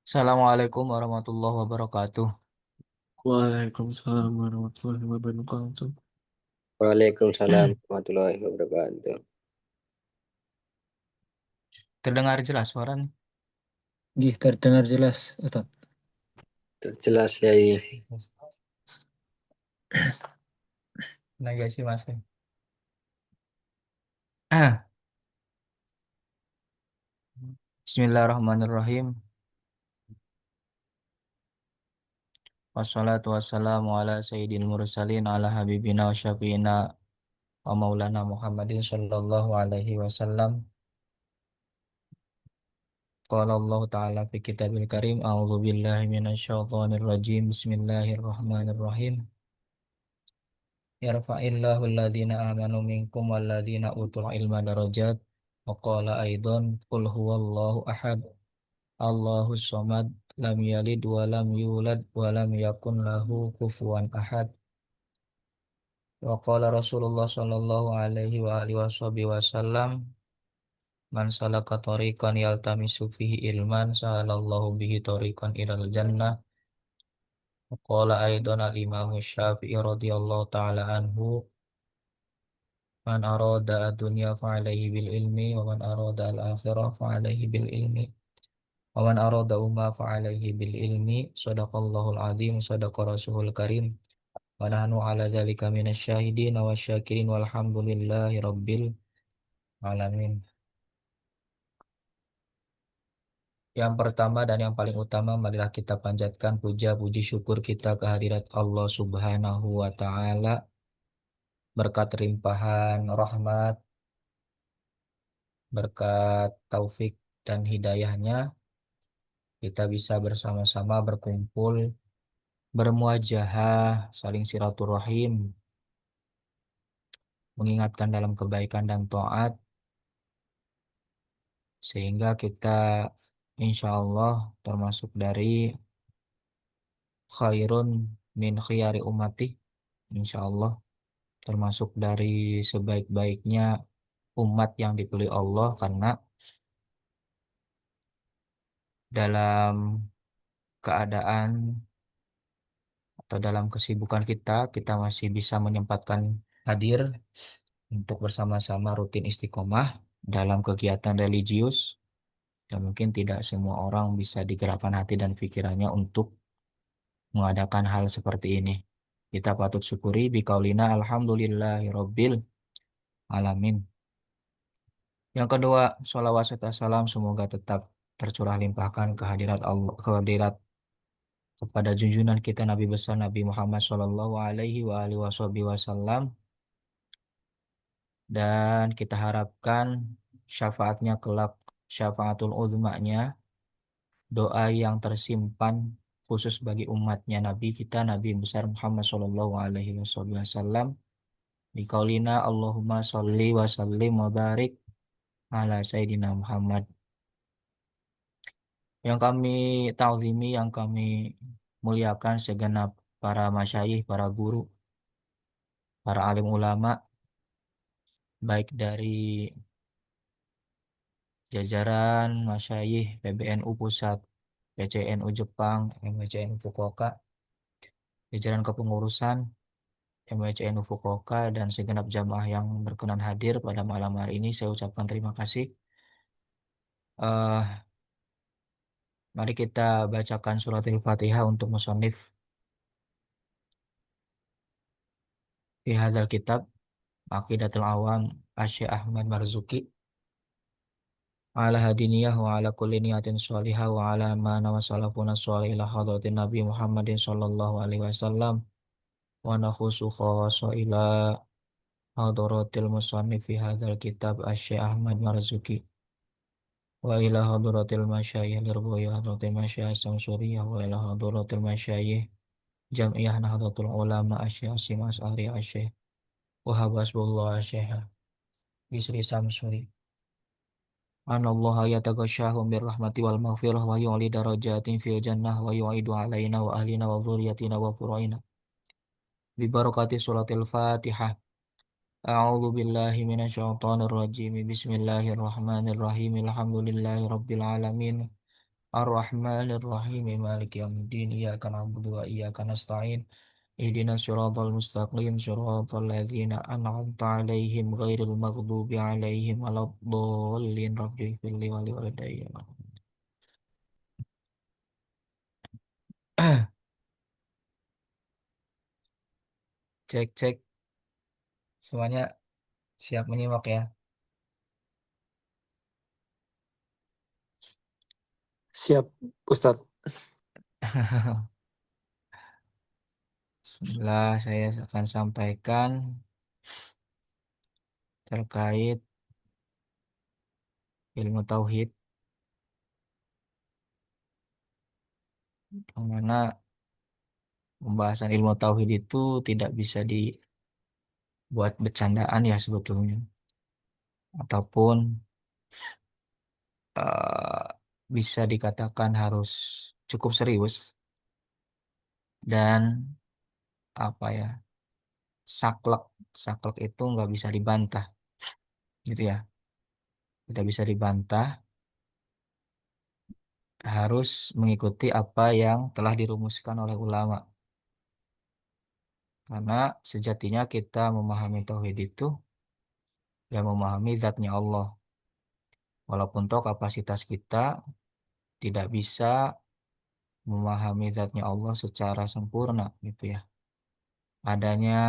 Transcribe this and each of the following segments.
Assalamualaikum warahmatullahi wabarakatuh. Waalaikumsalam warahmatullahi wabarakatuh. Waalaikumsalam warahmatullahi wabarakatuh. Terdengar jelas suara nih. Gih, terdengar jelas, Ustaz. Terjelas ya ini. Nah, guys sih Mas. Bismillahirrahmanirrahim. Wassalatu wassalamu ala sayyidil mursalin ala habibina wa syafiina wa maulana Muhammadin sallallahu alaihi wasallam. Qala Allah ta'ala fi kitabil karim. A'udzu billahi minasyaitonir rajim. Bismillahirrahmanirrahim. Yarfa'illahu alladhina amanu minkum walladhina utul ilma darajat. Wa qala aidan qul huwallahu ahad. Allahus somad lam yalid wa lam yulad wa lam yakun lahu kufuwan ahad. Wa qala Rasulullah sallallahu alaihi wa alihi wasallam, man salaka tariqan yaltamisu fihi ilman sahalallahu bihi tariqan ilal jannah. Wa qala aidan al-imam Syafi'i radhiyallahu ta'ala anhu, man arada ad-dunya fa'alaihi bil ilmi wa man arada al-akhirah fa'alaihi bil ilmi. Wa man arada umma fa'alaihi bil ilmi. Sadaqallahul azim, sadaqa rasulul karim. Wa nahnu ala dzalika minasyahidin wa syakirin walhamdulillahi rabbil alamin. Yang pertama dan yang paling utama, marilah kita panjatkan puja puji syukur kita kehadirat Allah Subhanahu wa taala. Berkat limpahan rahmat, berkat taufik dan hidayahnya, kita bisa bersama-sama berkumpul, bermuajahah, saling silaturahim, mengingatkan dalam kebaikan dan taat, sehingga kita insya Allah termasuk dari khairun min khiyari ummati, insya Allah termasuk dari sebaik-baiknya umat yang dipilih Allah, karena dalam keadaan atau dalam kesibukan kita, kita masih bisa menyempatkan hadir untuk bersama-sama rutin istiqomah dalam kegiatan religius. Dan mungkin tidak semua orang bisa digerakkan hati dan pikirannya untuk mengadakan hal seperti ini. Kita patut syukuri bikaulina alhamdulillahi rabbil alamin. Yang kedua, sholawat serta salam semoga tetap tercurah limpahkan kehadirat Allah, kehadirat kepada junjungan kita Nabi besar Nabi Muhammad Shallallahu Alaihi Wasallam, dan kita harapkan syafaatnya kelak, syafaatul uzmanya, doa yang tersimpan khusus bagi umatnya Nabi kita Nabi besar Muhammad Shallallahu Alaihi Wasallam. Di kaulina Allahumma sholli wa sallim wa barik ala Sayyidina Muhammad. Yang kami ta'zimi, yang kami muliakan segenap para masyayikh, para guru, para alim ulama, baik dari jajaran masyayikh PBNU Pusat, PCNU Jepang, MWCNU Fukuoka, jajaran kepengurusan MWCNU Fukuoka, dan segenap jamaah yang berkenan hadir pada malam hari ini, saya ucapkan terima kasih. Eh, Mari kita bacakan suratul Fatihah untuk musonif fi hadzal kitab Aqidatul Awam Asy Ahmad Marzuki, ala hadiniyah wa ala kulli niyatin sholihah wa ala mana wa salafuna sholih ila hadratin Nabi Muhammadin sallallahu alaihi wasallam, wa nakhusu khawasa ila hadratil musannif fi hadzal kitab Asy Ahmad Marzuki, wa ila hadratil masyayikh lirbuya hadratil masyayikh samsuriyah, wa ila hadratil masyayikh jam'iyah nahdlatul ulama Asy Asim As'ari Asy Wahab Hasbullah Asy Bisri Samsuri. Anallaha yataghashahum birrahmati wal maghfirah wa yu'li darajatin fil jannah wa yu'idu alaina wa ahlina wa dhurriyyatina wa furaina bi barakati suratil Fatihah. A'udzu billahi minasyaitonir rajim. Bismillahirrahmanirrahim. Alhamdulillahi rabbil alamin. Ar-Rahmanir Rahim Maliki Yawmiddin Iyyaka na'budu wa iyyaka nasta'in Ihdinas siratal mustaqim siratal ladzina an'amta 'alaihim ghairil maghdubi 'alaihim waladdallin rabbighfirli wa liwalidayya. Cek cek semuanya siap menyimak ya. Siap, Ustadz. Bismillah, saya akan sampaikan terkait ilmu tauhid, yang mana pembahasan ilmu tauhid itu tidak bisa dibuat bercandaan ya sebetulnya, ataupun eh, bisa dikatakan harus cukup serius dan apa ya, saklek, saklek itu nggak bisa dibantah, gitu ya, tidak bisa dibantah, harus mengikuti apa yang telah dirumuskan oleh ulama. Karena sejatinya kita memahami tauhid itu ya memahami zatnya Allah. Walaupun toh kapasitas kita tidak bisa memahami zatnya Allah secara sempurna gitu ya. Adanya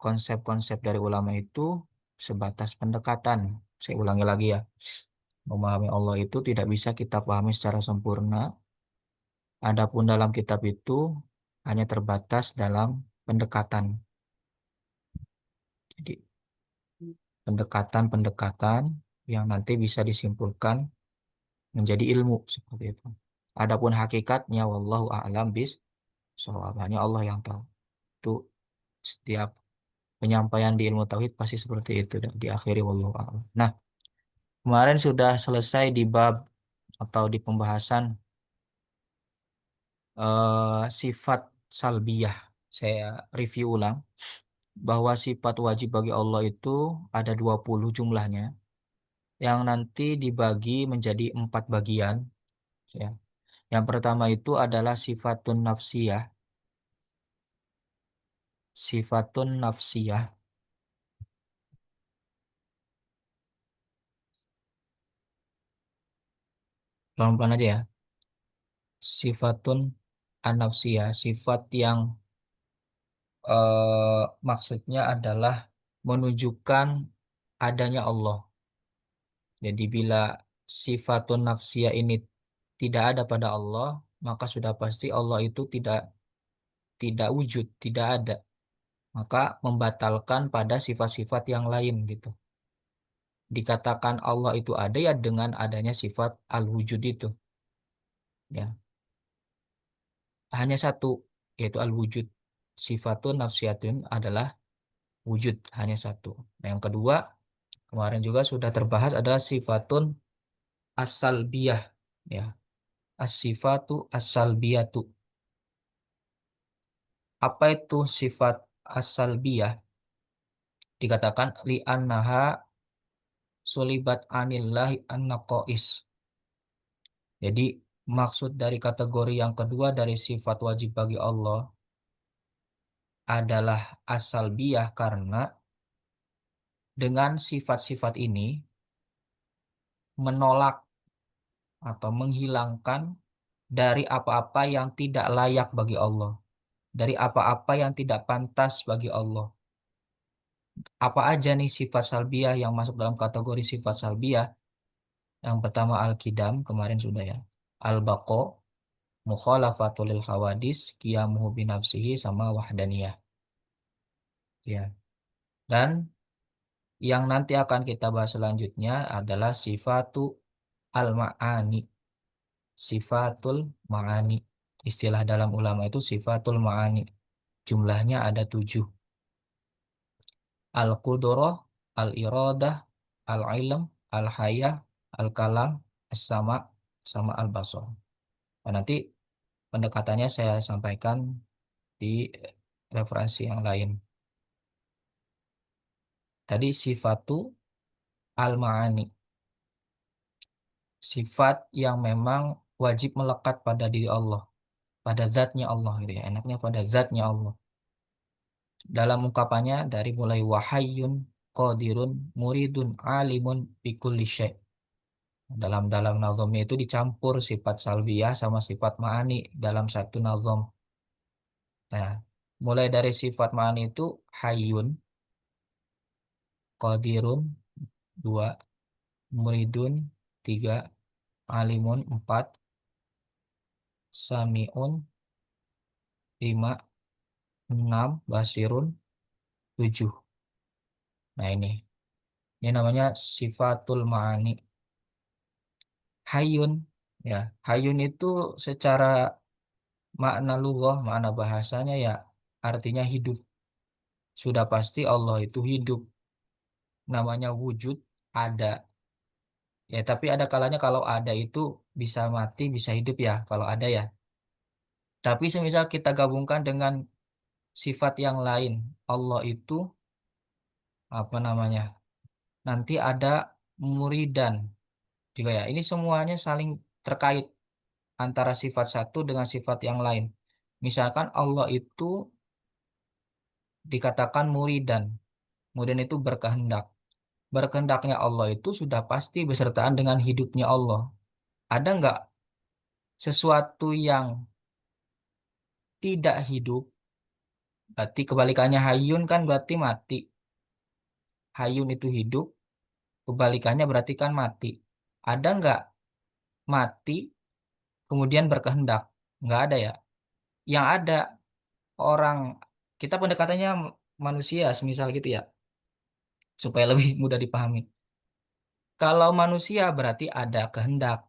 konsep-konsep dari ulama itu sebatas pendekatan. Saya ulangi lagi ya. Memahami Allah itu tidak bisa kita pahami secara sempurna. Adapun dalam kitab itu hanya terbatas dalam pendekatan. Jadi pendekatan-pendekatan yang nanti bisa disimpulkan menjadi ilmu seperti itu. Adapun hakikatnya wallahu a'lam bis shawab, hanya Allah yang tahu. Itu setiap penyampaian di ilmu tauhid pasti seperti itu dan diakhiri wallahu a'lam. Nah, kemarin sudah selesai di bab atau di pembahasan sifat salbiyah. Saya review ulang bahwa sifat wajib bagi Allah itu ada 20 jumlahnya yang nanti dibagi menjadi 4 bagian ya. Yang pertama itu adalah sifatun nafsiyah. Sifatun nafsiyah. Pelan-pelan aja ya. Sifatun an-nafsiyah. Sifat yang maksudnya adalah menunjukkan adanya Allah. Jadi bila sifatun nafsiyah ini tidak ada pada Allah, maka sudah pasti Allah itu tidak tidak wujud, tidak ada. Maka membatalkan pada sifat-sifat yang lain gitu. Dikatakan Allah itu ada ya dengan adanya sifat al-wujud itu. Ya, hanya satu yaitu al-wujud. Sifatun nafsiyatun adalah wujud hanya satu. Nah, yang kedua kemarin juga sudah terbahas adalah sifatun as-salbiyah ya. As-sifatu as-salbiyatu. Apa itu sifat as-salbiyah? Dikatakan li'annaha sulibat anillahi an-naqais. Jadi maksud dari kategori yang kedua dari sifat wajib bagi Allah adalah as-salbiyah karena dengan sifat-sifat ini menolak atau menghilangkan dari apa-apa yang tidak layak bagi Allah, dari apa-apa yang tidak pantas bagi Allah. Apa aja nih sifat salbiyah yang masuk dalam kategori sifat salbiyah? Yang pertama al-qidam, kemarin sudah ya. Al-baqo, mukhalafatul lil hawadis, qiyamuhu binafsihi sama wahdaniyah. Ya. Dan yang nanti akan kita bahas selanjutnya adalah sifatu al-ma'ani. Sifatul ma'ani. Istilah dalam ulama itu sifatul ma'ani. Jumlahnya ada 7. Al-Qudrah, Al-Iradah, Al-Ilm, Al-Hayah, Al-Kalam, As-Sama, sama Al-Basar. Nah, nanti pendekatannya saya sampaikan di referensi yang lain. Tadi sifatu Al-Ma'ani. Sifat yang memang wajib melekat pada diri Allah, pada zatnya Allah gitu ya. Enaknya pada zatnya Allah. Dalam ungkapannya dari mulai wahayyun, qadirun, muridun, alimun, bikulli syai'. Dalam nazomnya itu dicampur sifat salbiyah sama sifat ma'ani dalam satu nazom. Nah, mulai dari sifat ma'ani itu hayyun, qadirun, dua, muridun, tiga, alimun, empat, sami'un, lima, enam, basirun, tujuh. Nah ini namanya sifatul ma'ani. Hayyun, ya, hayyun itu secara makna lughah, makna bahasanya ya artinya hidup. Sudah pasti Allah itu hidup. Namanya wujud ada. Ya, tapi ada kalanya kalau ada itu bisa mati, bisa hidup ya, kalau ada ya. Tapi semisal kita gabungkan dengan sifat yang lain, Allah itu apa namanya? Nanti ada muridan juga ya. Ini semuanya saling terkait antara sifat satu dengan sifat yang lain. Misalkan Allah itu dikatakan muridan. Muridan itu berkehendak. Berkehendaknya Allah itu sudah pasti besertaan dengan hidupnya Allah. Ada nggak sesuatu yang tidak hidup? Berarti kebalikannya hayyun kan berarti mati. Hayyun itu hidup, kebalikannya berarti kan mati. Ada nggak mati kemudian berkehendak? Nggak ada ya. Yang ada orang, kita pendekatannya manusia semisal gitu ya, supaya lebih mudah dipahami. Kalau manusia berarti ada kehendak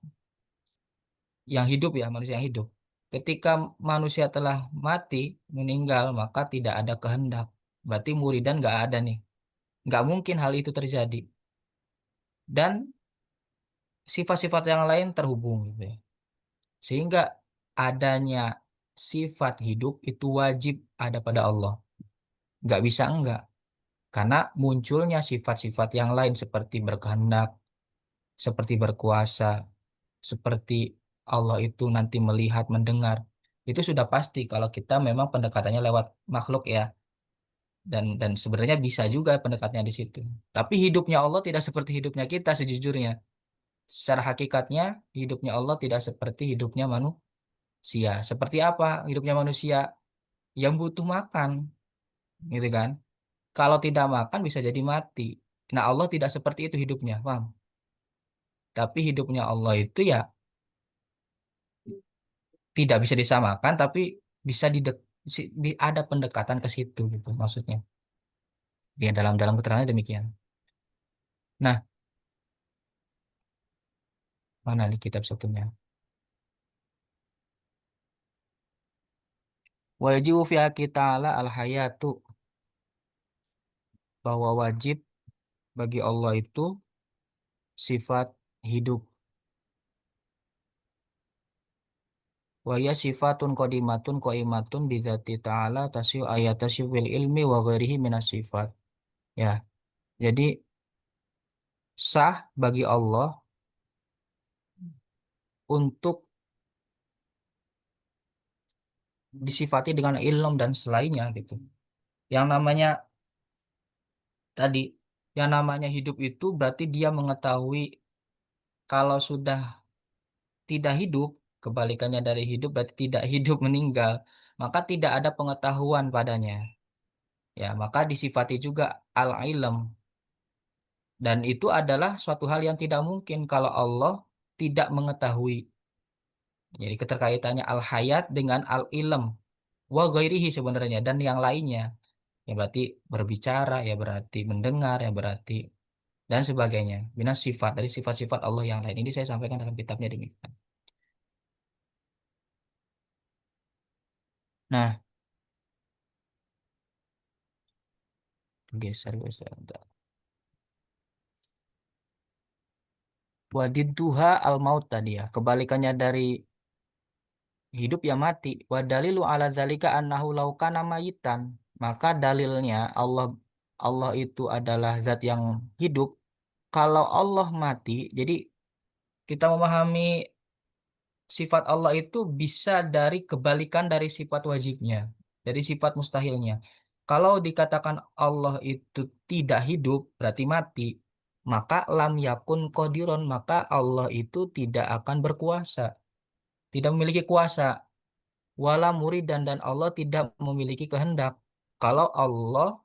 yang hidup ya, manusia yang hidup. Ketika manusia telah mati, meninggal, maka tidak ada kehendak. Berarti muridan nggak ada nih. Nggak mungkin hal itu terjadi. Dan sifat-sifat yang lain terhubung gitu ya. Sehingga adanya sifat hidup itu wajib ada pada Allah. Nggak bisa enggak. Karena munculnya sifat-sifat yang lain seperti berkehendak, seperti berkuasa, seperti Allah itu nanti melihat, mendengar. Itu sudah pasti kalau kita memang pendekatannya lewat makhluk ya. Dan sebenarnya bisa juga pendekatnya di situ. Tapi hidupnya Allah tidak seperti hidupnya kita sejujurnya. Secara hakikatnya hidupnya Allah tidak seperti hidupnya manusia. Seperti apa hidupnya manusia? Yang butuh makan, gitu kan? Kalau tidak makan bisa jadi mati. Nah, Allah tidak seperti itu hidupnya, paham? Tapi hidupnya Allah itu ya tidak bisa disamakan, tapi bisa ada pendekatan ke situ gitu maksudnya. Ya dalam keterangannya demikian. Nah, mana di kitab satunya? Wajibu fi haqqi ta'ala al-hayatu, bahwa wajib bagi Allah itu sifat hidup. Wa ya sifatun qadimatun qaimatun bi dzati ta'ala tasyu ayatasyu fil ilmi wa ghairihi minas sifat. Ya, jadi sah bagi Allah untuk disifati dengan ilm dan selainnya gitu. Yang namanya tadi, yang namanya hidup itu berarti dia mengetahui kalau sudah tidak hidup, kebalikannya dari hidup berarti tidak hidup meninggal, maka tidak ada pengetahuan padanya. Ya, maka disifati juga al-ilm dan itu adalah suatu hal yang tidak mungkin kalau Allah tidak mengetahui. Jadi keterkaitannya al-hayat dengan al-ilm wa ghairihi sebenarnya dan yang lainnya. Ya berarti berbicara, ya berarti mendengar, ya berarti dan sebagainya. Bina sifat dari sifat-sifat Allah yang lain. Ini saya sampaikan dalam kitabnya demikian. Nah, geser-geser. Wadidduha al-maut tadi ya. Kebalikannya dari hidup ya mati. Wadalilu ala dzalika annahu law kana mayitan. Maka dalilnya Allah itu adalah zat yang hidup. Kalau Allah mati, jadi kita memahami sifat Allah itu bisa dari kebalikan dari sifat wajibnya, dari sifat mustahilnya. Kalau dikatakan Allah itu tidak hidup, berarti mati, maka lam yakun qadiron, maka Allah itu tidak akan berkuasa, tidak memiliki kuasa. Wala muridan, dan Allah tidak memiliki kehendak. Kalau Allah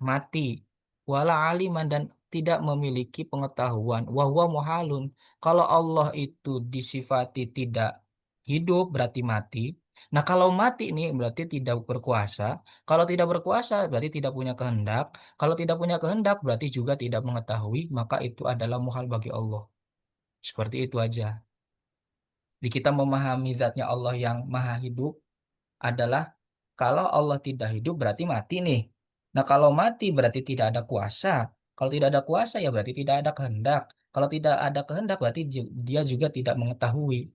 mati, wala aliman, dan tidak memiliki pengetahuan, wahwa muhalun. Kalau Allah itu disifati tidak hidup berarti mati. Nah, kalau mati ini berarti tidak berkuasa. Kalau tidak berkuasa berarti tidak punya kehendak. Kalau tidak punya kehendak berarti juga tidak mengetahui, maka itu adalah muhal bagi Allah. Seperti itu aja. Jadi kita memahami zatnya Allah yang maha hidup adalah kalau Allah tidak hidup berarti mati nih. Nah, kalau mati berarti tidak ada kuasa. Kalau tidak ada kuasa ya berarti tidak ada kehendak. Kalau tidak ada kehendak berarti dia juga tidak mengetahui.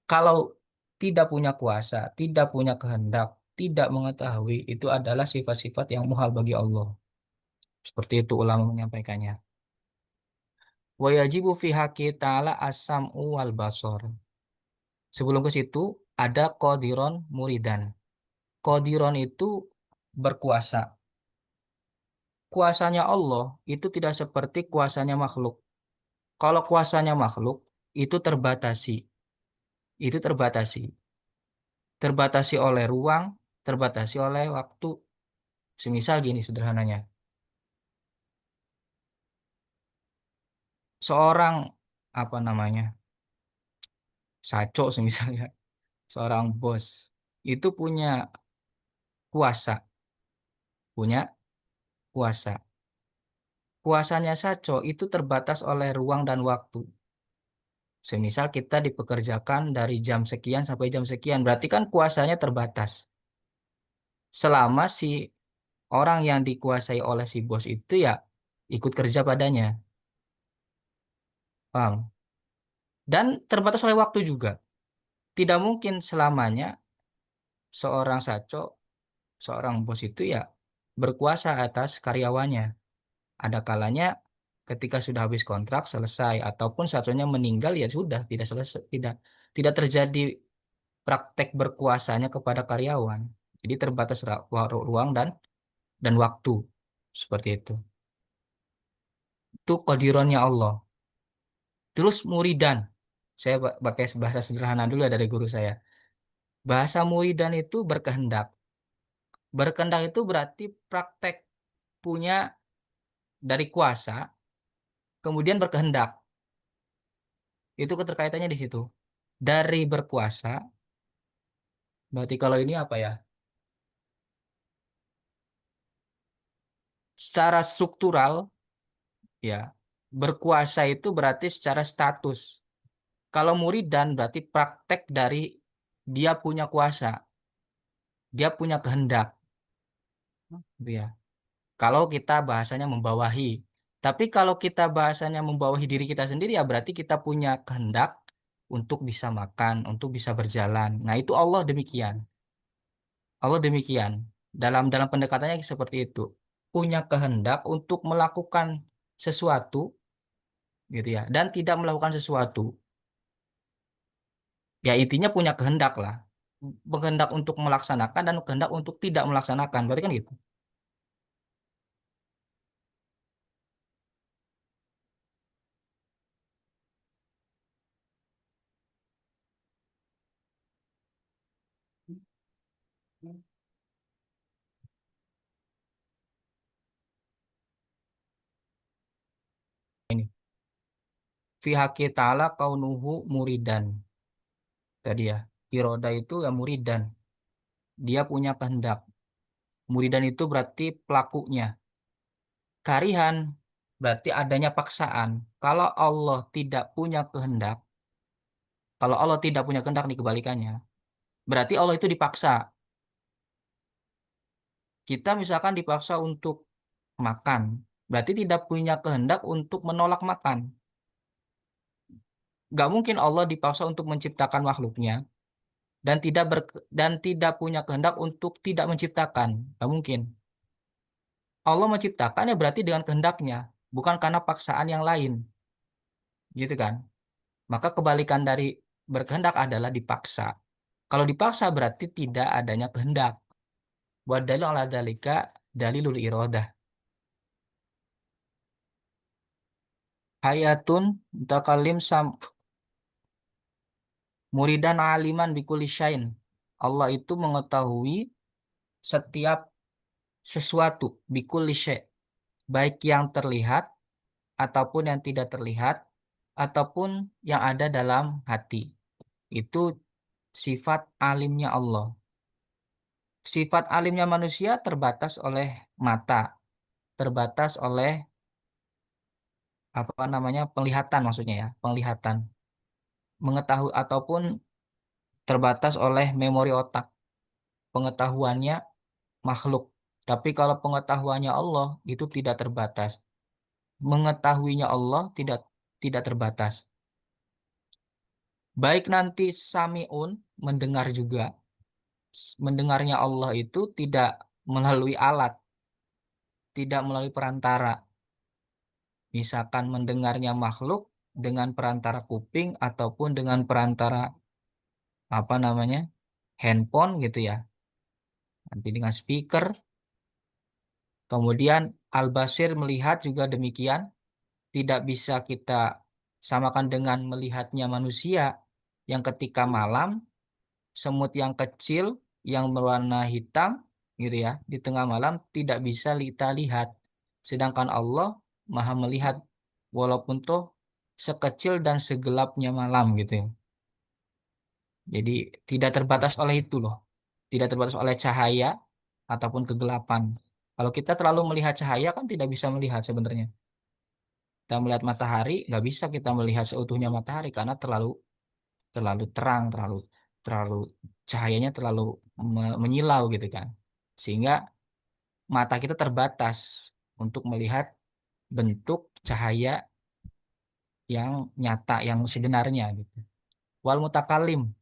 Kalau tidak punya kuasa, tidak punya kehendak, tidak mengetahui, itu adalah sifat-sifat yang muhal bagi Allah. Seperti itu ulama menyampaikannya. Wa yajibu fi haqqi ta'ala as-sam'u wal basar. Sebelum ke situ ada qadiron muridan. Qadiron itu berkuasa. Kuasanya Allah itu tidak seperti kuasanya makhluk. Kalau kuasanya makhluk itu terbatasi. Itu terbatasi. Terbatasi oleh ruang, terbatasi oleh waktu. Semisal gini sederhananya. Seorang apa namanya? Saco semisalnya, seorang bos itu punya kuasa, punya kuasa. Kuasanya Saco itu terbatas oleh ruang dan waktu. Semisal kita dipekerjakan dari jam sekian sampai jam sekian, berarti kan kuasanya terbatas. Selama si orang yang dikuasai oleh si bos itu ya ikut kerja padanya, paham? Dan terbatas oleh waktu juga. Tidak mungkin selamanya seorang saco, seorang bos itu ya berkuasa atas karyawannya. Ada kalanya ketika sudah habis kontrak selesai ataupun saconya meninggal ya sudah tidak selesai, tidak terjadi praktek berkuasanya kepada karyawan. Jadi terbatas ruang dan waktu. Seperti itu. Itu qadirannya Allah. Terus muridan. Saya pakai bahasa sederhana dulu ya dari guru saya. Bahasa muridan itu berkehendak. Berkehendak itu berarti praktek punya dari kuasa, kemudian berkehendak. Itu keterkaitannya di situ. Dari berkuasa, berarti kalau ini apa ya? Secara struktural, ya, berkuasa itu berarti secara status. Kalau muridan berarti praktek dari dia punya kuasa, dia punya kehendak, gitu ya. Kalau kita bahasanya membawahi. Tapi kalau kita bahasanya membawahi diri kita sendiri ya berarti kita punya kehendak untuk bisa makan, untuk bisa berjalan. Nah, itu Allah demikian. Allah demikian. Dalam pendekatannya seperti itu. Punya kehendak untuk melakukan sesuatu gitu ya dan tidak melakukan sesuatu. Ya intinya punya kehendak lah. Kehendak untuk melaksanakan dan kehendak untuk tidak melaksanakan. Berarti kan gitu. Ini. Fi haqqi ta'ala kaunuhu muridan. Tadi ya. Iroda itu ya muridan. Dia punya kehendak. Muridan itu berarti pelakunya. Karihan berarti adanya paksaan. Kalau Allah tidak punya kehendak, kalau Allah tidak punya kehendak nih kebalikannya, berarti Allah itu dipaksa. Kita misalkan dipaksa untuk makan, berarti tidak punya kehendak untuk menolak makan. Gak mungkin Allah dipaksa untuk menciptakan makhluknya dan dan tidak punya kehendak untuk tidak menciptakan. Gak mungkin. Allah menciptakan ya berarti dengan kehendaknya, bukan karena paksaan yang lain, gitu kan? Maka kebalikan dari berkehendak adalah dipaksa. Kalau dipaksa berarti tidak adanya kehendak. Wa dalil ala dalika dalilul iradah. Hayatun mutakallim sam muridan aliman bikulli syain. Allah itu mengetahui setiap sesuatu bikulli syai', baik yang terlihat ataupun yang tidak terlihat ataupun yang ada dalam hati. Itu sifat alimnya Allah. Sifat alimnya manusia terbatas oleh mata, terbatas oleh apa namanya penglihatan maksudnya ya, penglihatan. Mengetahui ataupun terbatas oleh memori otak, pengetahuannya makhluk. Tapi kalau pengetahuannya Allah itu tidak terbatas. Mengetahuinya Allah tidak terbatas. Baik nanti samiun mendengar juga. Mendengarnya Allah itu tidak melalui alat, tidak melalui perantara. Misalkan mendengarnya makhluk dengan perantara kuping ataupun dengan perantara apa namanya handphone gitu ya. Nanti dengan speaker. Kemudian Al-Basir melihat juga demikian. Tidak bisa kita samakan dengan melihatnya manusia yang ketika malam semut yang kecil yang berwarna hitam gitu ya di tengah malam tidak bisa kita lihat. Sedangkan Allah Maha melihat walaupun tuh sekecil dan segelapnya malam gitu ya. Jadi tidak terbatas oleh itu loh. Tidak terbatas oleh cahaya ataupun kegelapan. Kalau kita terlalu melihat cahaya kan tidak bisa melihat sebenarnya. Kita melihat matahari nggak bisa kita melihat seutuhnya matahari karena terlalu terlalu terang, terlalu terlalu cahayanya terlalu menyilau gitu kan. Sehingga mata kita terbatas untuk melihat bentuk cahaya yang nyata, yang sebenarnya gitu. Wal mutakalim.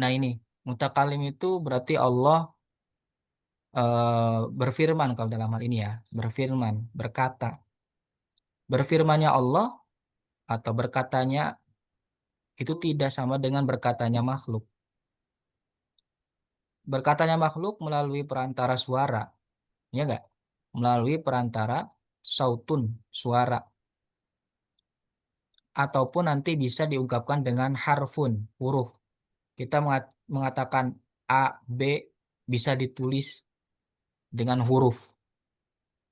Nah ini, mutakalim itu berarti Allah berfirman kalau dalam hal ini ya, berfirman, berkata. Berfirmannya Allah atau berkatanya itu tidak sama dengan berkatanya makhluk. Berkatanya makhluk melalui perantara suara, ya enggak? Melalui perantara sautun, suara. Ataupun nanti bisa diungkapkan dengan harfun, huruf. Kita mengatakan A, B bisa ditulis dengan huruf,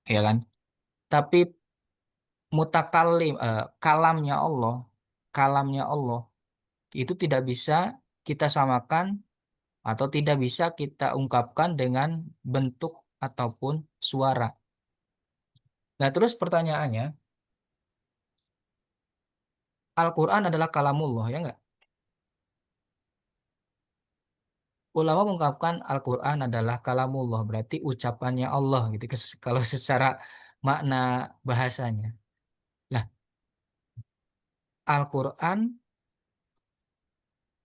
ya kan? Tapi kalamnya Allah itu tidak bisa kita samakan atau tidak bisa kita ungkapkan dengan bentuk ataupun suara. Nah, terus pertanyaannya, Al-Quran adalah kalamullah, ya enggak? Ulama mengungkapkan Al-Quran adalah kalamullah, berarti ucapannya Allah gitu, kalau secara makna bahasanya. Nah, Al-Quran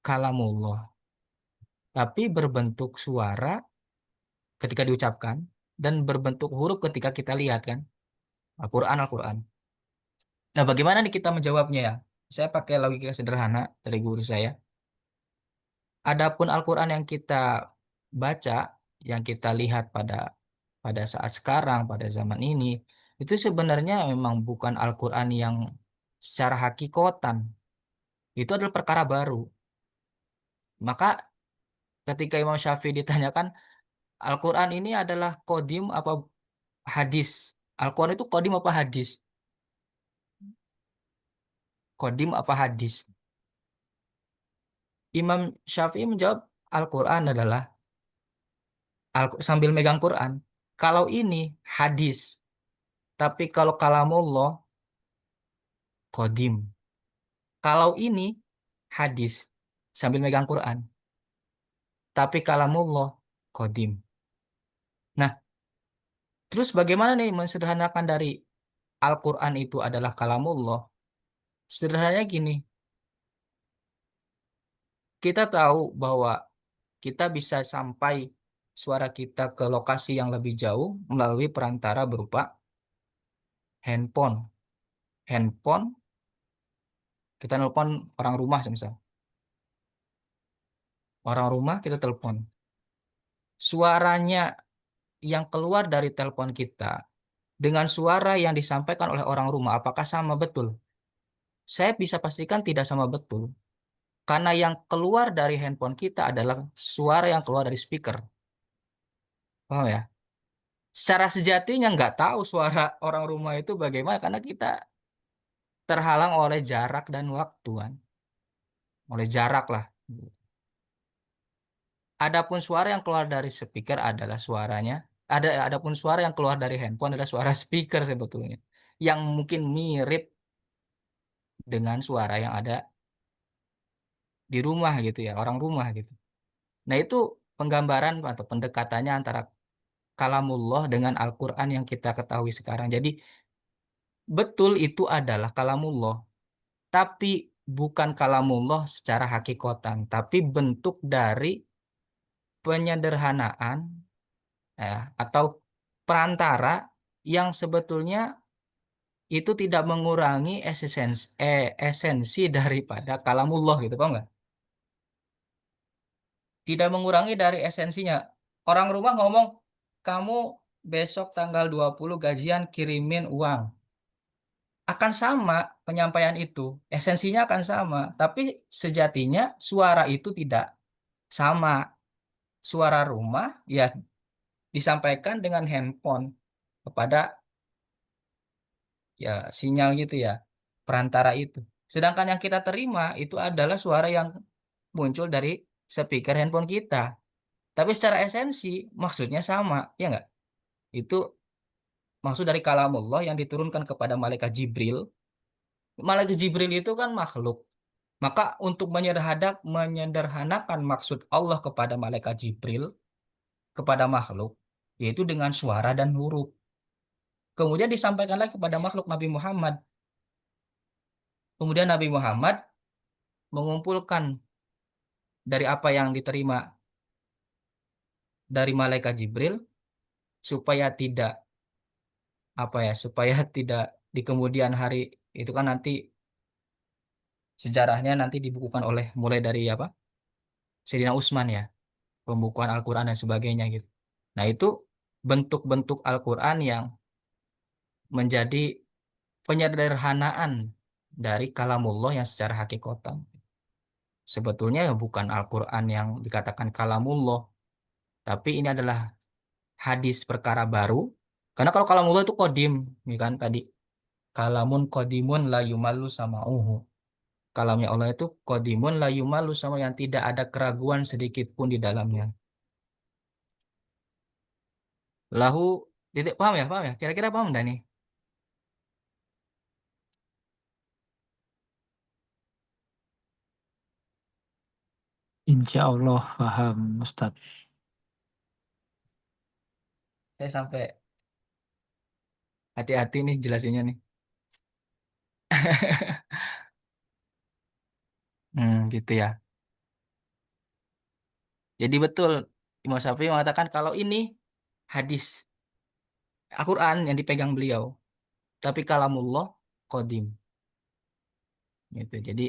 kalamullah, tapi berbentuk suara ketika diucapkan dan berbentuk huruf ketika kita lihat kan. Al-Quran, Al-Quran. Nah, bagaimana nih kita menjawabnya ya? Saya pakai logika sederhana dari guru saya. Adapun Al-Quran yang kita baca, yang kita lihat pada pada saat sekarang, pada zaman ini, itu sebenarnya memang bukan Al-Quran yang secara hakikotan. Itu adalah perkara baru. Maka ketika Imam Syafi'i ditanyakan, Al-Quran ini adalah kodim apa hadis? Al-Quran itu kodim apa hadis? Kodim apa hadis? Imam Syafi'i menjawab, Al-Quran adalah sambil megang Quran. Kalau ini hadis, tapi kalau kalamullah kodim. Kalau ini hadis sambil megang Quran, tapi kalamullah kodim. Nah, terus bagaimana nih mensederhanakan dari Al-Quran itu adalah kalamullah? Sederhananya gini, kita tahu bahwa kita bisa sampai suara kita ke lokasi yang lebih jauh melalui perantara berupa handphone. Handphone, kita nelpon orang rumah misal. Orang rumah kita telepon. Suaranya yang keluar dari telepon kita dengan suara yang disampaikan oleh orang rumah, apakah sama betul? Saya bisa pastikan tidak sama betul. Karena yang keluar dari handphone kita adalah suara yang keluar dari speaker. Paham ya? Secara sejatinya nggak tahu suara orang rumah itu bagaimana karena kita terhalang oleh jarak dan waktu kan. Oleh jarak lah. Adapun suara yang keluar dari speaker adalah suaranya. Adapun suara yang keluar dari handphone adalah suara speaker sebetulnya. Yang mungkin mirip dengan suara yang ada di rumah gitu ya, orang rumah gitu. Nah itu penggambaran atau pendekatannya antara kalamullah dengan Al-Quran yang kita ketahui sekarang. Jadi betul itu adalah kalamullah, tapi bukan kalamullah secara hakikotan, tapi bentuk dari penyederhanaan ya, atau perantara yang sebetulnya itu tidak mengurangi esensi daripada kalamullah gitu, Pak nggak? Tidak mengurangi dari esensinya. Orang rumah ngomong, kamu besok tanggal 20 gajian kirimin uang. Akan sama penyampaian itu, esensinya akan sama, tapi sejatinya suara itu tidak sama. Suara rumah ya disampaikan dengan handphone kepada ya sinyal gitu ya, perantara itu. Sedangkan yang kita terima itu adalah suara yang muncul dari speaker handphone kita. Tapi secara esensi maksudnya sama, ya nggak? Itu maksud dari kalamullah yang diturunkan kepada malaikat Jibril. Malaikat Jibril itu kan makhluk. Maka untuk menyederhanakan maksud Allah kepada malaikat Jibril, kepada makhluk, yaitu dengan suara dan huruf. Kemudian disampaikan lagi kepada makhluk Nabi Muhammad. Kemudian Nabi Muhammad mengumpulkan dari apa yang diterima dari malaikat Jibril supaya tidak apa ya, supaya tidak di kemudian hari itu kan nanti sejarahnya nanti dibukukan oleh mulai dari apa? Sayyidina Utsman ya, pembukuan Al-Qur'an dan sebagainya gitu. Nah, itu bentuk-bentuk Al-Qur'an yang menjadi penyederhanaan dari kalamullah yang secara hakikatan. Sebetulnya ya bukan Al-Qur'an yang dikatakan kalamullah, tapi ini adalah hadis perkara baru. Karena kalau kalamullah itu kodim, ya kan tadi kalamun kodimun la yumallu sama'uhu. Kalamnya Allah itu kodimun la yumallu sama yang tidak ada keraguan sedikit pun di dalamnya. Lahu titik paham ya, paham ya? Kira-kira paham enggak nih? Insya Allah paham, Ustadz. Saya sampai hati-hati nih jelasinnya nih. Gitu ya. Jadi betul Imam Syafi'i mengatakan kalau ini hadis Al-Quran yang dipegang beliau, tapi kalamullah qadim. Gitu. Jadi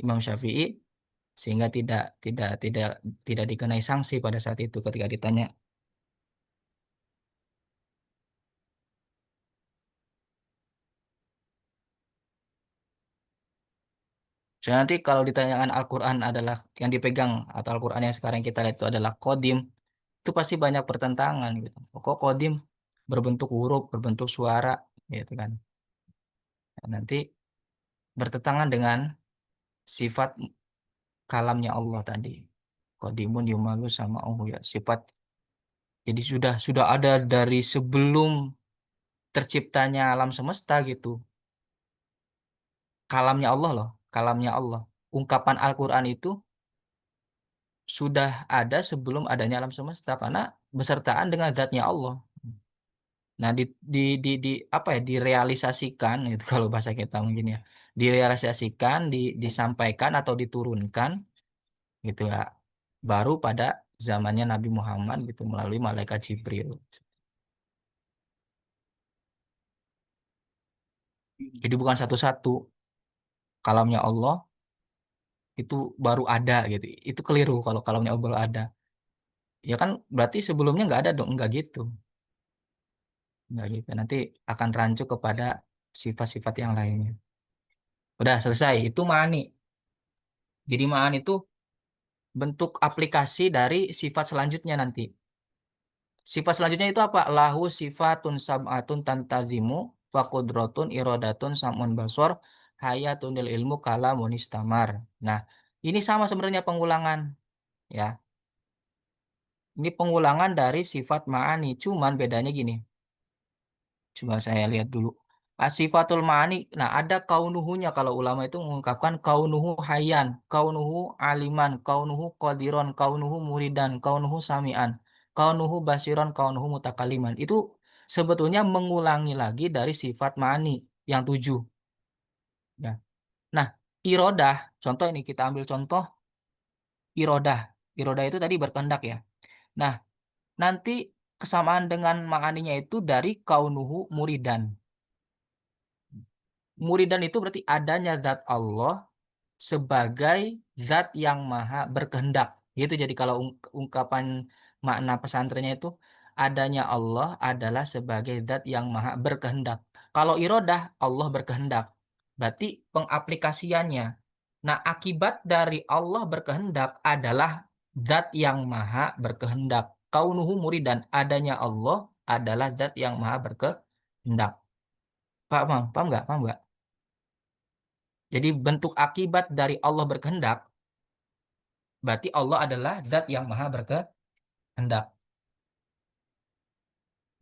Imam Syafi'i sehingga tidak dikenai sanksi pada saat itu ketika ditanya. So, nanti kalau ditanyakan Al-Quran adalah yang dipegang atau Al-Quran yang sekarang kita lihat itu adalah qadim, itu pasti banyak pertentangan gitu. Kok qadim berbentuk huruf, berbentuk suara gitu kan. Nah, nanti bertentangan dengan sifat kalamnya Allah tadi. Qadimun yumalu sama Allah ya. Sifat jadi sudah ada dari sebelum terciptanya alam semesta gitu. Kalamnya Allah loh, kalamnya Allah. Ungkapan Al-Qur'an itu sudah ada sebelum adanya alam semesta karena besertaan dengan zatnya Allah. Nah, apa ya? Direalisasikan itu kalau bahasa kita mungkin ya. Direalisasikan, disampaikan atau diturunkan gitu ya. Baru pada zamannya Nabi Muhammad gitu melalui malaikat Jibril. Jadi bukan satu-satu kalamnya Allah itu baru ada gitu. Itu keliru kalau kalau baru ada. Ya kan berarti sebelumnya nggak ada dong, nggak gitu. Nggak gitu. Nanti akan rancu kepada sifat-sifat yang lainnya. Udah selesai. Itu ma'ani. Jadi ma'ani itu bentuk aplikasi dari sifat selanjutnya nanti. Sifat selanjutnya itu apa? Lahu sifatun sab'atun tantazimu faqudrotun irodatun samun basor hayatunil ilmu kalamun istamar. Nah, ini sama sebenarnya pengulangan ya. Ini pengulangan dari sifat ma'ani, cuman bedanya gini. Coba saya lihat dulu. Sifatul ma'ani, nah ada kaunuhunya kalau ulama itu mengungkapkan kaunuhu hayyan, kaunuhu aliman, kaunuhu qadiron, kaunuhu muridan, kaunuhu sami'an, kaunuhu basiron, kaunuhu mutakaliman. Itu sebetulnya mengulangi lagi dari sifat ma'ani yang 7. Ya. Nah, irodah, contoh ini kita ambil contoh irodah. Irodah itu tadi berkehendak ya. Nah, nanti kesamaan dengan ma'aninya itu dari kaunuhu muridan. Muridan itu berarti adanya zat Allah sebagai zat yang maha berkehendak. Gitu jadi kalau ungkapan makna pesantrennya itu adanya Allah adalah sebagai zat yang maha berkehendak. Kalau irodah Allah berkehendak. Berarti pengaplikasiannya. Nah, akibat dari Allah berkehendak adalah zat yang maha berkehendak. Kaunuhu muridan adanya Allah adalah zat yang maha berkehendak. Paham? Paham nggak? Paham nggak? Jadi bentuk akibat dari Allah berkehendak, berarti Allah adalah zat yang maha berkehendak.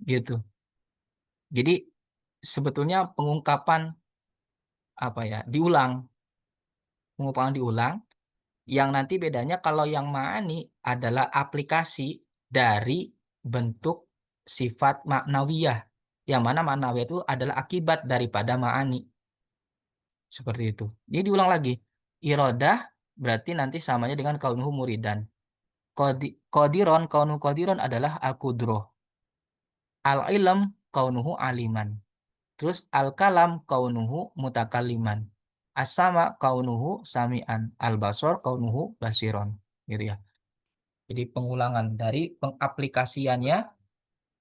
Gitu. Jadi sebetulnya pengungkapan apa ya, diulang. Pengungkapan diulang, yang nanti bedanya kalau yang ma'ani adalah aplikasi dari bentuk sifat maknawiyah. Yang mana maknawiyah itu adalah akibat daripada ma'ani. Seperti itu. Ini diulang lagi. Irodah berarti nanti samanya dengan kaunuhu muridan. Qadiron, kaunu qadiron adalah al-qudroh. Al-ilm, kaunuhu aliman. Terus al-kalam, kaunuhu mutakaliman. As-sama, kaunuhu sami'an. Al-basor, kaunuhu basiron. Gitu ya. Jadi pengulangan dari pengaplikasiannya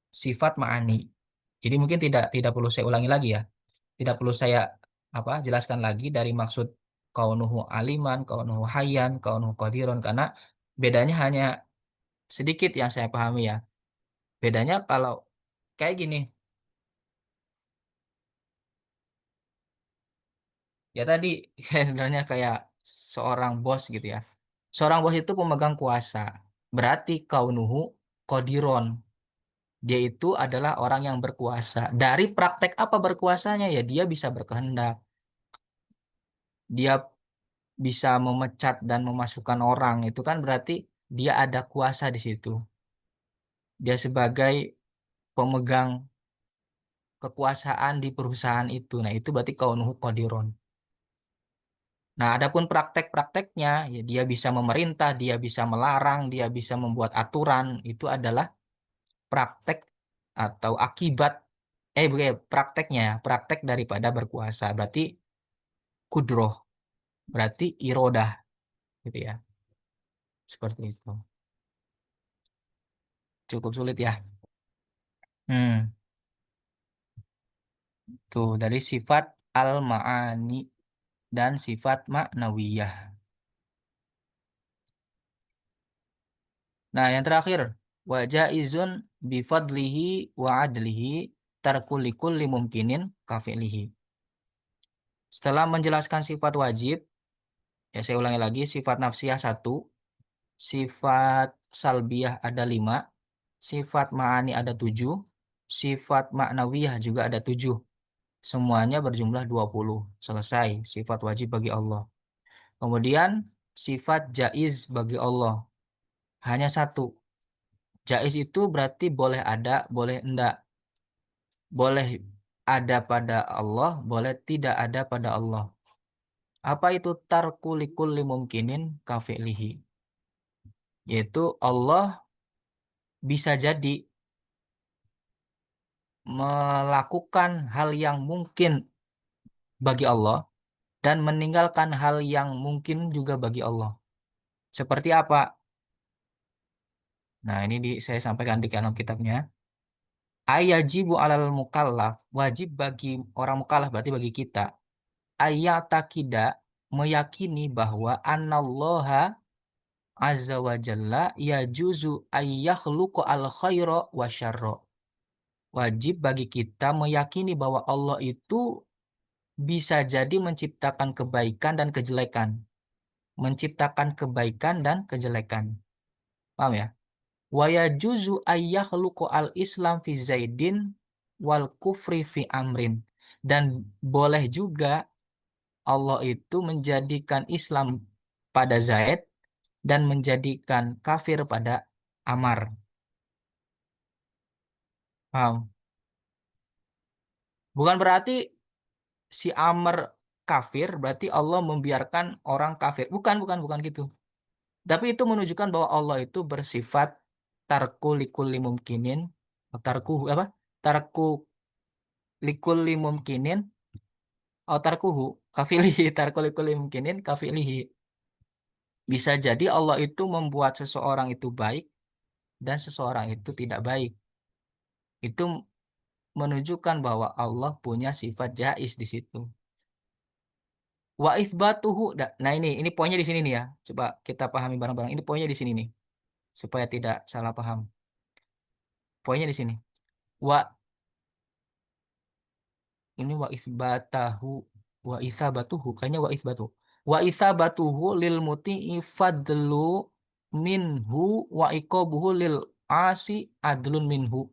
sifat ma'ani. Jadi mungkin tidak perlu saya ulangi lagi ya. Tidak perlu saya jelaskan lagi dari maksud kaunuhu aliman, kaunuhu hayyan, kaunuhu qadiron. Karena bedanya hanya sedikit yang saya pahami ya. Bedanya kalau kayak gini, ya tadi sebenarnya kayak seorang bos gitu ya. Seorang bos itu pemegang kuasa. Berarti kaunuhu qadiron. Dia itu adalah orang yang berkuasa. Dari praktek apa berkuasanya ya dia bisa berkehendak. Dia bisa memecat dan memasukkan orang. Itu kan berarti dia ada kuasa di situ. Dia sebagai pemegang kekuasaan di perusahaan itu. Nah, itu berarti kaunuhu qadiron. Nah, adapun praktek-prakteknya, ya dia bisa memerintah, dia bisa melarang, dia bisa membuat aturan, itu adalah praktek atau akibat, bukan prakteknya, praktek daripada berkuasa. Berarti kudroh, berarti irodah, gitu ya. Seperti itu. Cukup sulit ya. Hmm, tuh dari sifat al-ma'ani dan sifat ma'nawiyah. Nah, yang terakhir, wa jaizun bifadlihi wa adlihi tarkulikul limumkinin kafilihi. Setelah menjelaskan sifat wajib, ya saya ulangi lagi, sifat nafsiyah 1, sifat salbiyah ada 5, sifat ma'ani ada 7, sifat ma'nawiyah juga ada 7. Semuanya berjumlah 20. Selesai sifat wajib bagi Allah. Kemudian sifat jaiz bagi Allah. Hanya 1. Jaiz itu berarti boleh ada, boleh enggak. Boleh ada pada Allah, boleh tidak ada pada Allah. Apa itu tarkulikul limumkinin kafilihi? Yaitu Allah bisa jadi melakukan hal yang mungkin bagi Allah dan meninggalkan hal yang mungkin juga bagi Allah. Seperti apa? Nah, ini saya sampaikan di dalam kitabnya. Ayajibu alal mukallaf, wajib bagi orang mukallaf berarti bagi kita. Ayatakida, meyakini bahwa anallaha azza wa jalla yajuzu ayyakhluqa al khaira wa syarra. Wajib bagi kita meyakini bahwa Allah itu bisa jadi menciptakan kebaikan dan kejelekan. Menciptakan kebaikan dan kejelekan. Paham ya? Wa yajuzu ayyakhluqa al Islam fi Zaidin wal kufri fi Amrin. Dan boleh juga Allah itu menjadikan Islam pada Zaid dan menjadikan kafir pada Amar. Paham? Bukan berarti si Amr kafir, berarti Allah membiarkan orang kafir. Bukan gitu. Tapi itu menunjukkan bahwa Allah itu bersifat tarku likulli mumkinin, tarku apa? Tarku likulli mumkinin, atau tarkuhu kafilihi, tarku likulli mumkinin kafilihi. Bisa jadi Allah itu membuat seseorang itu baik dan seseorang itu tidak baik. Itu menunjukkan bahwa Allah punya sifat jaiz di situ. Wa itsbatuhu. Nah, ini poinnya di sini nih ya. Coba kita pahami bareng-bareng. Ini poinnya di sini nih supaya tidak salah paham. Poinnya di sini. Wa ini wa itsbatahu wa itsabatuhu kayaknya wa itsbatuhu. Wa itsabatuhu lil muti'i fadlu minhu wa iqabuhu lil asi adlun minhu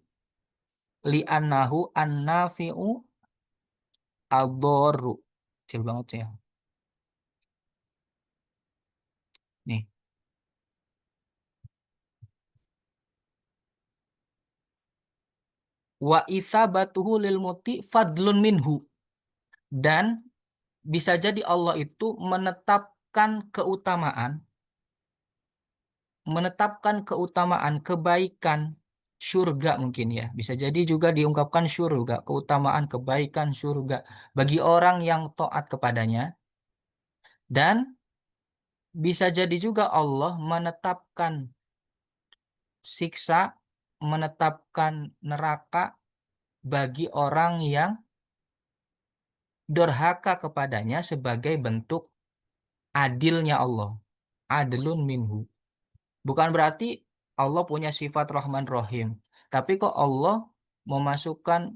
li annahu annafi'u ad-dharru. Kecil banget sih ya. Nih. Wa itsabatuhu lil muti fadlun minhu. Dan bisa jadi Allah itu menetapkan keutamaan kebaikan surga mungkin ya. Bisa jadi juga diungkapkan surga, keutamaan kebaikan surga bagi orang yang taat kepadanya. Dan bisa jadi juga Allah menetapkan siksa, menetapkan neraka bagi orang yang durhaka kepadanya sebagai bentuk adilnya Allah. Adlun minhu. Bukan berarti Allah punya sifat Rahman Rahim. Tapi kok Allah memasukkan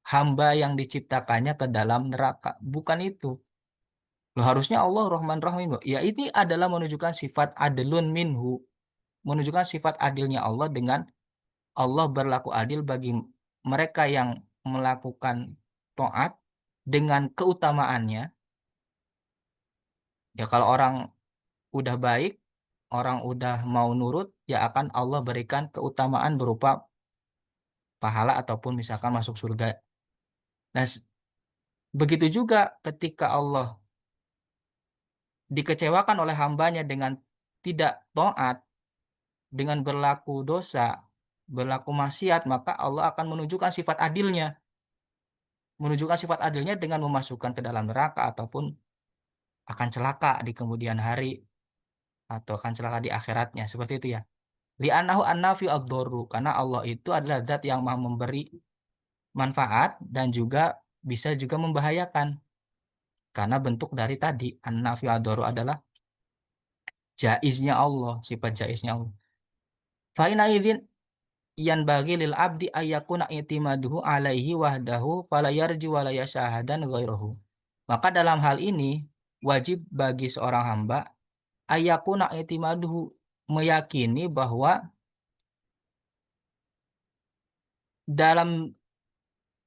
hamba yang diciptakannya ke dalam neraka? Bukan itu. Loh, harusnya Allah Rahman Rahim. Ya, ini adalah menunjukkan sifat adlun minhu. Menunjukkan sifat adilnya Allah dengan Allah berlaku adil bagi mereka yang melakukan taat dengan keutamaannya. Ya, kalau orang udah baik, orang udah mau nurut, ya akan Allah berikan keutamaan berupa pahala ataupun misalkan masuk surga. Nah, begitu juga ketika Allah dikecewakan oleh hambanya dengan tidak taat, dengan berlaku dosa, berlaku maksiat, maka Allah akan menunjukkan sifat adilnya. Menunjukkan sifat adilnya dengan memasukkan ke dalam neraka ataupun akan celaka di kemudian hari atau akan celaka di akhiratnya. Seperti itu ya. Li'annahu an-nafi ad-dharru, karena Allah itu adalah zat yang Maha memberi manfaat dan juga bisa juga membahayakan. Karena bentuk dari tadi an-nafi ad-dharru adalah jaiznya Allah, sifat jaiznya Allah. Fa ina idzin yan bagi lil abdi ayyakuna i'timaduhu alaihi wahdahu fala yarji wa la yashahadan ghairahu. Maka dalam hal ini wajib bagi seorang hamba ayyakuna i'timaduhu, meyakini bahwa dalam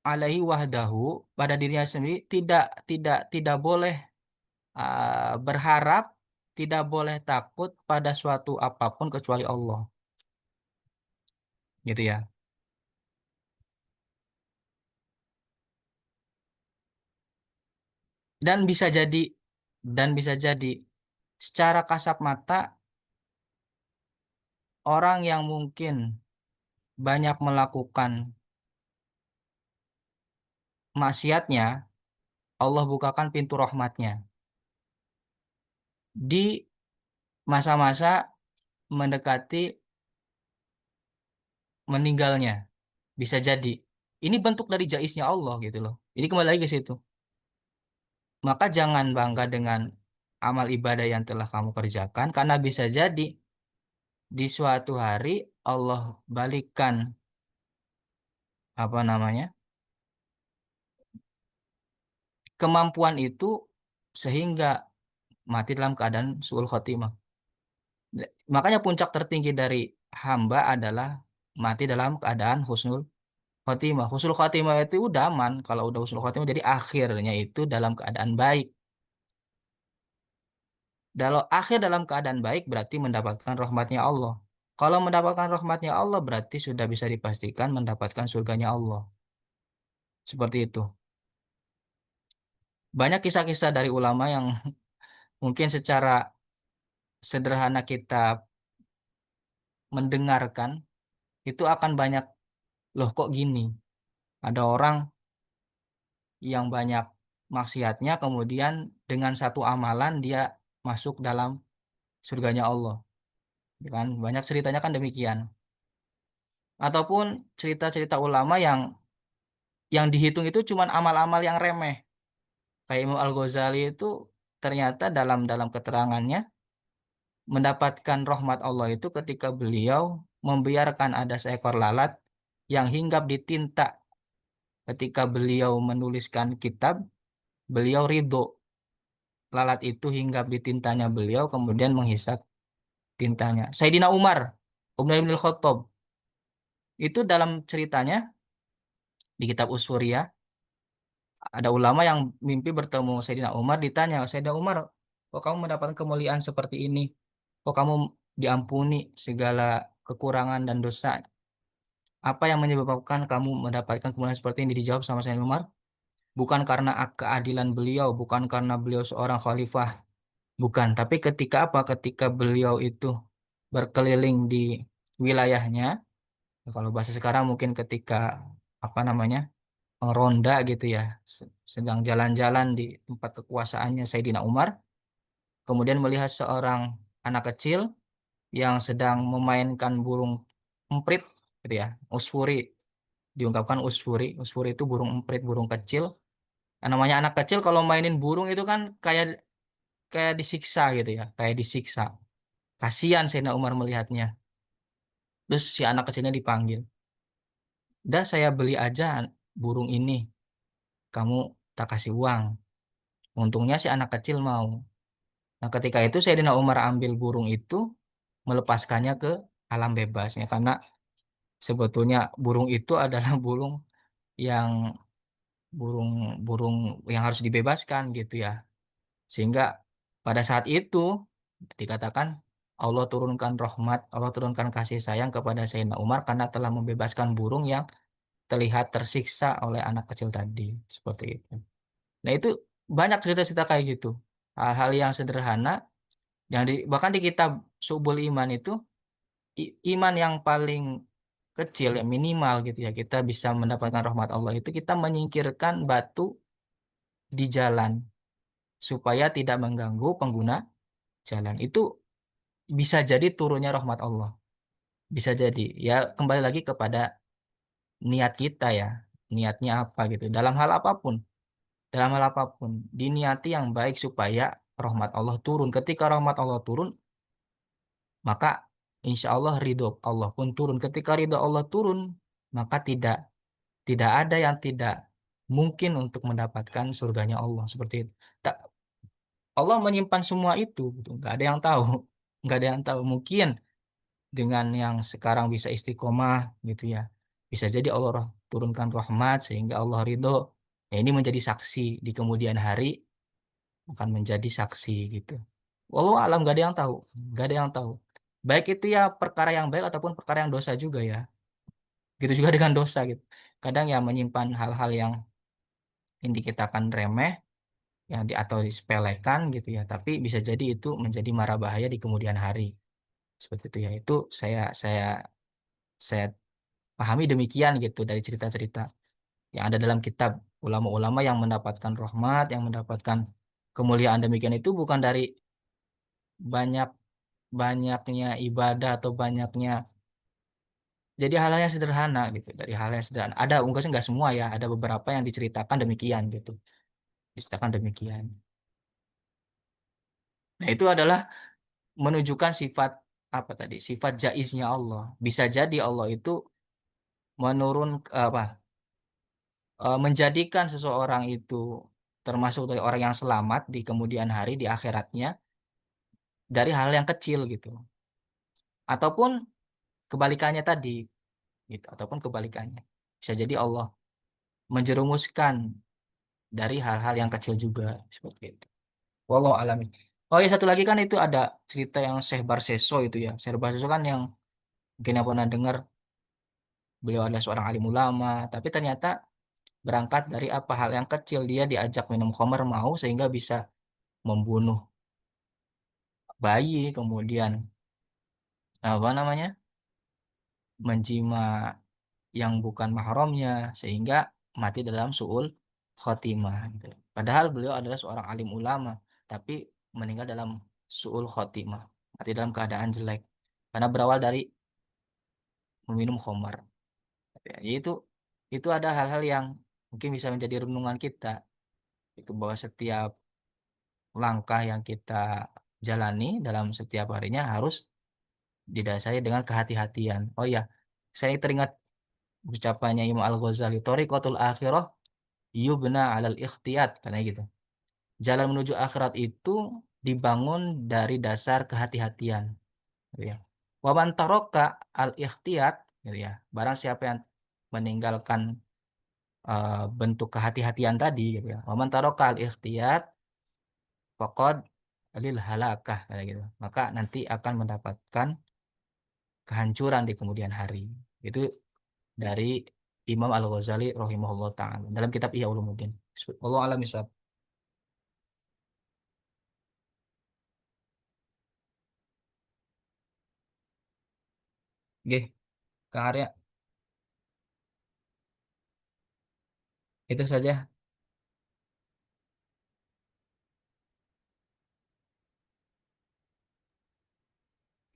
alaihi wahdahu, pada dirinya sendiri tidak boleh berharap, tidak boleh takut pada suatu apapun kecuali Allah. Gitu ya. Dan bisa jadi dan bisa jadi secara kasat mata orang yang mungkin banyak melakukan maksiatnya, Allah bukakan pintu rahmatnya di masa-masa mendekati meninggalnya. Bisa jadi. Ini bentuk dari jaiznya Allah gitu loh. Jadi kembali lagi ke situ. Maka jangan bangga dengan amal ibadah yang telah kamu kerjakan karena bisa jadi di suatu hari Allah balikkan apa namanya? Kemampuan itu sehingga mati dalam keadaan su'ul khotimah. Makanya puncak tertinggi dari hamba adalah mati dalam keadaan husnul khotimah. Husnul khotimah itu udah aman. Kalau udah husnul khotimah jadi akhirnya itu dalam keadaan baik. Kalau akhir dalam keadaan baik berarti mendapatkan rahmatnya Allah. Kalau mendapatkan rahmatnya Allah berarti sudah bisa dipastikan mendapatkan surganya Allah. Seperti itu. Banyak kisah-kisah dari ulama yang mungkin secara sederhana kita mendengarkan itu akan banyak, loh kok gini? Ada orang yang banyak maksiatnya kemudian dengan satu amalan dia masuk dalam surganya Allah. Ya kan? Banyak ceritanya kan demikian. Ataupun cerita-cerita ulama yang dihitung itu cuma amal-amal yang remeh. Kayak Imam Al-Ghazali itu ternyata dalam dalam keterangannya mendapatkan rahmat Allah itu ketika beliau membiarkan ada seekor lalat yang hinggap di tinta. Ketika beliau menuliskan kitab, beliau ridho lalat itu hinggap di tintanya beliau kemudian menghisap tintanya. Sayyidina Umar bin Khattab itu dalam ceritanya di kitab Usfuriyah ada ulama yang mimpi bertemu Sayyidina Umar, ditanya, Sayyidina Umar, kok kamu mendapatkan kemuliaan seperti ini? Kok kamu diampuni segala kekurangan dan dosa? Apa yang menyebabkan kamu mendapatkan kemuliaan seperti ini? Dijawab sama Sayyidina Umar, bukan karena keadilan beliau, bukan karena beliau seorang khalifah, bukan. Tapi ketika apa? Ketika beliau itu berkeliling di wilayahnya, kalau bahasa sekarang mungkin ketika apa namanya? Ronda gitu ya, sedang jalan-jalan di tempat kekuasaannya Sayyidina Umar, kemudian melihat seorang anak kecil yang sedang memainkan burung emprit, gitu ya, usfuri, diungkapkan usfuri, usfuri itu burung emprit, burung kecil. Namanya anak kecil kalau mainin burung itu kan kayak kayak disiksa gitu ya, kayak disiksa. Kasihan Sayyidina Umar melihatnya. Terus si anak kecilnya dipanggil. Udah saya beli aja burung ini, kamu tak kasih uang. Untungnya si anak kecil mau. Nah, ketika itu Sayyidina Umar ambil burung itu, melepaskannya ke alam bebasnya. Karena sebetulnya burung itu adalah yang burung burung yang harus dibebaskan gitu ya. Sehingga pada saat itu dikatakan Allah turunkan kasih sayang kepada Sayyidina Umar karena telah membebaskan burung yang terlihat tersiksa oleh anak kecil tadi. Seperti itu. Nah, itu banyak cerita-cerita kayak gitu. Hal-hal yang sederhana bahkan di kitab Subul Iman itu iman yang paling kecil ya minimal gitu ya kita bisa mendapatkan rahmat Allah itu kita menyingkirkan batu di jalan supaya tidak mengganggu pengguna jalan. Itu bisa jadi turunnya rahmat Allah. Bisa jadi. Ya kembali lagi kepada niat kita ya. Niatnya apa gitu. Dalam hal apapun. Dalam hal apapun. Diniati yang baik supaya rahmat Allah turun. Ketika rahmat Allah turun, maka insya Allah ridho Allah pun turun. Ketika ridho Allah turun, maka tidak tidak ada yang tidak mungkin untuk mendapatkan surganya Allah seperti itu. Tak, Allah menyimpan semua itu, gitu. Nggak ada yang tahu, nggak ada yang tahu. Mungkin dengan yang sekarang bisa istiqomah gitu ya, bisa jadi Allah turunkan rahmat sehingga Allah ridho. Ya, ini menjadi saksi di kemudian hari akan menjadi saksi gitu. Wallahu alam nggak ada yang tahu, nggak ada yang tahu. Baik itu ya perkara yang baik ataupun perkara yang dosa juga ya. Gitu juga dengan dosa gitu. Kadang ya menyimpan hal-hal yang ini dikatakan remeh yang atau disepelekan gitu ya, tapi bisa jadi itu menjadi mara bahaya di kemudian hari. Seperti itu ya. Itu saya pahami demikian gitu dari cerita-cerita yang ada dalam kitab ulama-ulama yang mendapatkan rahmat, yang mendapatkan kemuliaan demikian itu bukan dari banyak banyaknya ibadah atau banyaknya jadi hal yang sederhana gitu, dari hal yang sederhana. Ada enggak sih nggak semua ya, ada beberapa yang diceritakan demikian gitu, diceritakan demikian. Nah, itu adalah menunjukkan sifat apa tadi? Sifat jaiznya Allah. Bisa jadi Allah itu menurun apa? Menjadikan seseorang itu termasuk dari orang yang selamat di kemudian hari di akhiratnya dari hal yang kecil gitu. Ataupun kebalikannya tadi gitu, ataupun kebalikannya. Bisa jadi Allah menjerumuskan dari hal-hal yang kecil juga seperti itu. Wallahu alami. Oh ya satu lagi kan itu ada cerita yang Syekh Barseso itu ya. Syekh Barseso kan yang mungkin yang pernah dengar beliau adalah seorang alim ulama, tapi ternyata berangkat dari apa hal yang kecil dia diajak minum khamar mau sehingga bisa membunuh bayi kemudian apa namanya menjima yang bukan mahramnya sehingga mati dalam suul khotimah gitu. Padahal beliau adalah seorang alim ulama tapi meninggal dalam suul khotimah mati dalam keadaan jelek karena berawal dari meminum khamar. Ya, itu ada hal-hal yang mungkin bisa menjadi renungan kita itu bahwa setiap langkah yang kita jalani dalam setiap harinya harus didasari dengan kehati-hatian. Oh ya, saya teringat ucapannya Imam Al-Ghazali, Thariqatul akhirah yubna alal ikhtiyat, katanya gitu. Jalan menuju akhirat itu dibangun dari dasar kehati-hatian, gitu ya. Wa man taraka al ikhtiyat, gitu ya. Barang siapa yang meninggalkan bentuk kehati-hatian tadi, gitu ya. Wa man taraka al ikhtiyat faqad lil halakah, kayak gitu. Maka nanti akan mendapatkan kehancuran di kemudian hari. Itu dari Imam Al-Ghazali rahimahullah ta'ala dalam kitab Ihya Ulumuddin. Allah alam isab. Oke, Kang Arya, itu saja.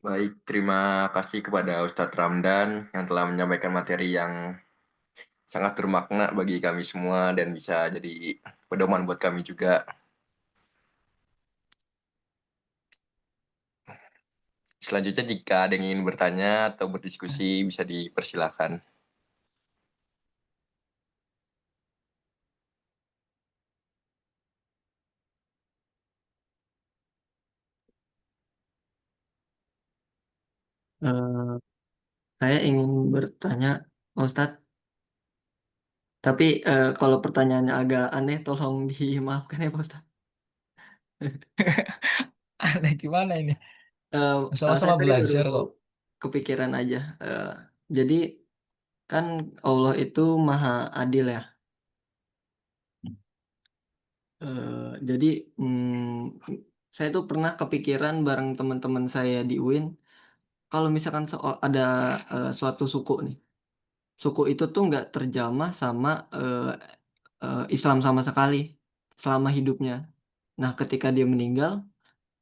Baik, terima kasih kepada Ustadz Ramdan yang telah menyampaikan materi yang sangat bermakna bagi kami semua dan bisa jadi pedoman buat kami juga. Selanjutnya jika ada yang ingin bertanya atau berdiskusi bisa dipersilakan. Eh, saya ingin bertanya, Pak Ustadz, tapi kalau pertanyaannya agak aneh, tolong dimaafkan ya, Pak Ustadz. Aneh gimana ini? Saya Sama-sama tadi baru belajar kok. kepikiran aja. Jadi kan Allah itu maha adil ya. Jadi saya tuh pernah kepikiran bareng teman-teman saya di UIN, kalau misalkan ada suatu suku nih, suku itu tuh nggak terjamah sama Islam sama sekali selama hidupnya. Nah, ketika dia meninggal,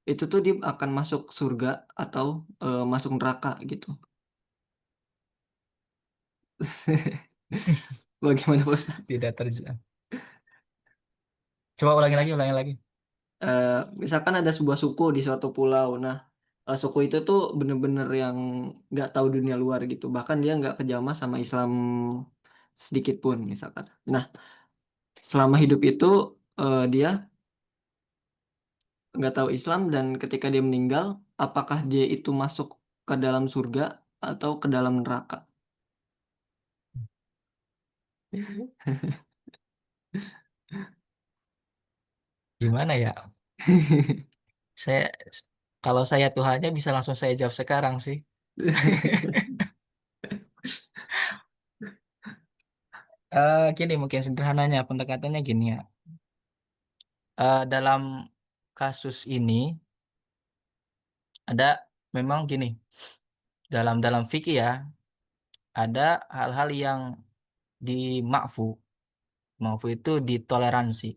itu tuh dia akan masuk surga atau masuk neraka gitu. Bagaimana Pak Ustaz? Tidak terjadi. Coba ulangi lagi, ulangi lagi. Eh, Misalkan ada sebuah suku di suatu pulau. Nah, suku itu tuh bener-bener yang nggak tahu dunia luar gitu. Bahkan dia nggak kejamah sama Islam sedikit pun misalkan. Nah, selama hidup itu dia nggak tahu Islam dan ketika dia meninggal, apakah dia itu masuk ke dalam surga atau ke dalam neraka? Gimana ya? Saya kalau saya Tuhannya bisa langsung saya jawab sekarang sih. Gini mungkin sederhananya pendekatannya gini ya. Dalam kasus ini ada memang gini dalam dalam fikih ya ada hal-hal yang dimakfu Ma'fu itu ditoleransi.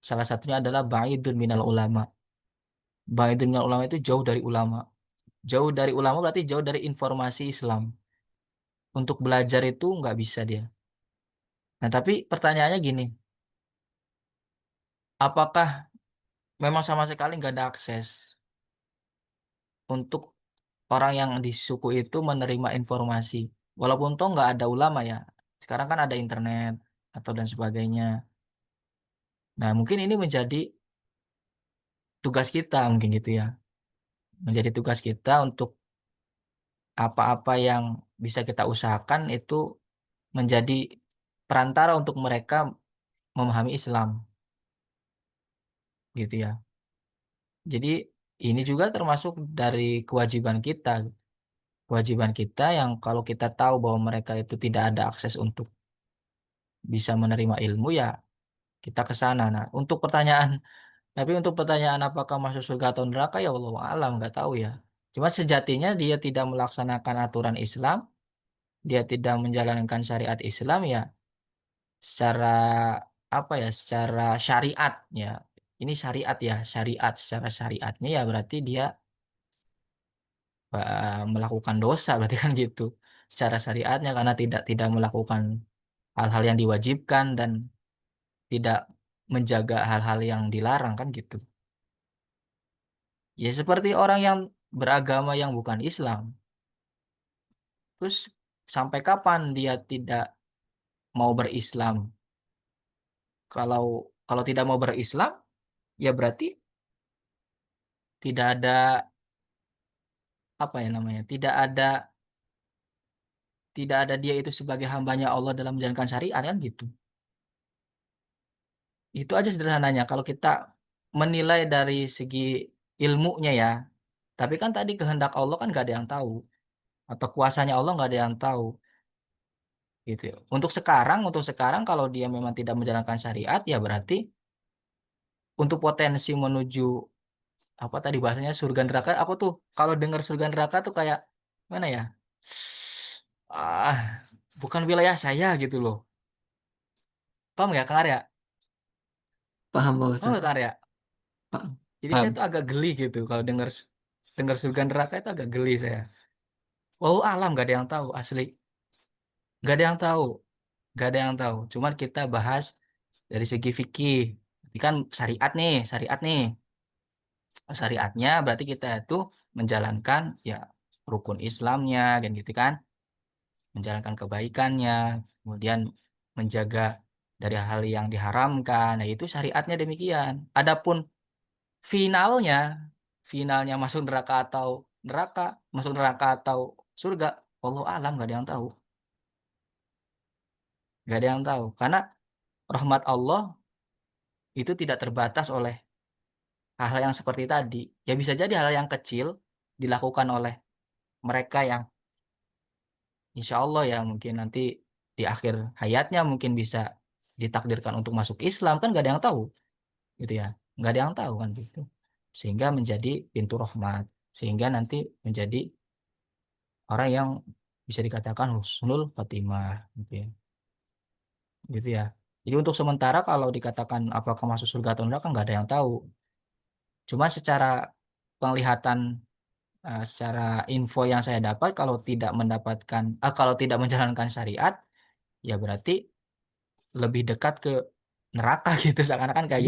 Salah satunya adalah ba'idun minal ulama. Ba'idun minal ulama itu jauh dari ulama. Jauh dari ulama berarti jauh dari informasi Islam. Untuk belajar itu nggak bisa dia. Nah, tapi pertanyaannya gini, apakah memang sama sekali nggak ada akses untuk orang yang di suku itu menerima informasi? Walaupun toh nggak ada ulama ya. Sekarang kan ada internet atau dan sebagainya. Nah, mungkin ini menjadi tugas kita mungkin gitu ya. Menjadi tugas kita untuk apa-apa yang bisa kita usahakan itu menjadi perantara untuk mereka memahami Islam gitu ya. Jadi ini juga termasuk dari kewajiban kita. Kewajiban kita yang kalau kita tahu bahwa mereka itu tidak ada akses untuk bisa menerima ilmu ya kita ke sana. Nah, untuk pertanyaan apakah masuk surga atau neraka ya Allah alam nggak tahu ya. Cuma sejatinya dia tidak melaksanakan aturan Islam, dia tidak menjalankan syariat Islam ya secara apa ya, secara syariat ya. Ini syariat ya, syariat secara syariatnya ya berarti dia melakukan dosa berarti kan gitu. Secara syariatnya karena tidak melakukan hal-hal yang diwajibkan dan tidak menjaga hal-hal yang dilarang kan gitu. Ya seperti orang yang beragama yang bukan Islam. Terus sampai kapan dia tidak mau berislam? Kalau kalau tidak mau berislam, ya berarti tidak ada apa ya namanya? Tidak ada dia itu sebagai hambanya Allah dalam menjalankan syariat kan gitu. Itu aja sederhananya. Kalau kita menilai dari segi ilmunya ya. Tapi kan tadi kehendak Allah kan gak ada yang tahu. Atau kuasanya Allah nggak ada yang tahu. Gitu ya. Untuk sekarang kalau dia memang tidak menjalankan syariat ya berarti untuk potensi menuju apa tadi bahasanya surga neraka apa tuh? Kalau dengar surga neraka tuh kayak mana ya? Ah, bukan wilayah saya gitu loh. Paham nggak Kang Arya? Paham Pak Paham Ustadz? nggak Kang Arya? Paham. Jadi saya Paham. tuh agak geli gitu kalau dengar dengar surga neraka itu agak geli saya. Oh alam nggak ada yang tahu asli. Nggak ada yang tahu. Nggak ada yang tahu. Cuman kita bahas dari segi fikih. Ini kan syariat nih. Syariatnya berarti kita itu menjalankan ya rukun Islamnya dan gitu kan, menjalankan kebaikannya, kemudian menjaga dari hal yang diharamkan. Nah, itu syariatnya demikian. Adapun finalnya, finalnya neraka, masuk neraka atau surga, Allah alam nggak ada yang tahu. Nggak ada yang tahu. Karena rahmat Allah itu tidak terbatas oleh hal-hal yang seperti tadi. Ya bisa jadi hal yang kecil dilakukan oleh mereka yang insya Allah ya mungkin nanti di akhir hayatnya mungkin bisa ditakdirkan untuk masuk Islam kan gak ada yang tahu gitu ya, nggak ada yang tahu kan gitu, sehingga menjadi pintu rahmat, sehingga nanti menjadi orang yang bisa dikatakan husnul khotimah gitu ya, gitu ya. Jadi untuk sementara kalau dikatakan apakah masuk surga atau enggak kan nggak ada yang tahu, cuma secara penglihatan, secara info yang saya dapat kalau tidak menjalankan syariat ya berarti lebih dekat ke neraka gitu, seakan-akan kayak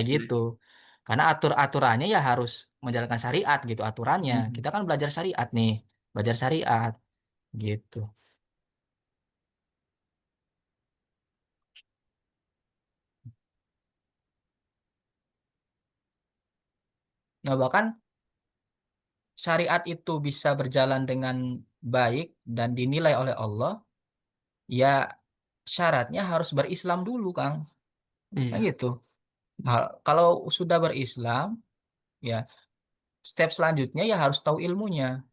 gitu karena aturannya ya harus menjalankan syariat gitu aturannya, kita kan belajar syariat gitu. Nah bahkan syariat itu bisa berjalan dengan baik dan dinilai oleh Allah ya syaratnya harus berislam dulu Kang, kan Iya. gitu. Kalau sudah berislam ya step selanjutnya ya harus tahu ilmunya.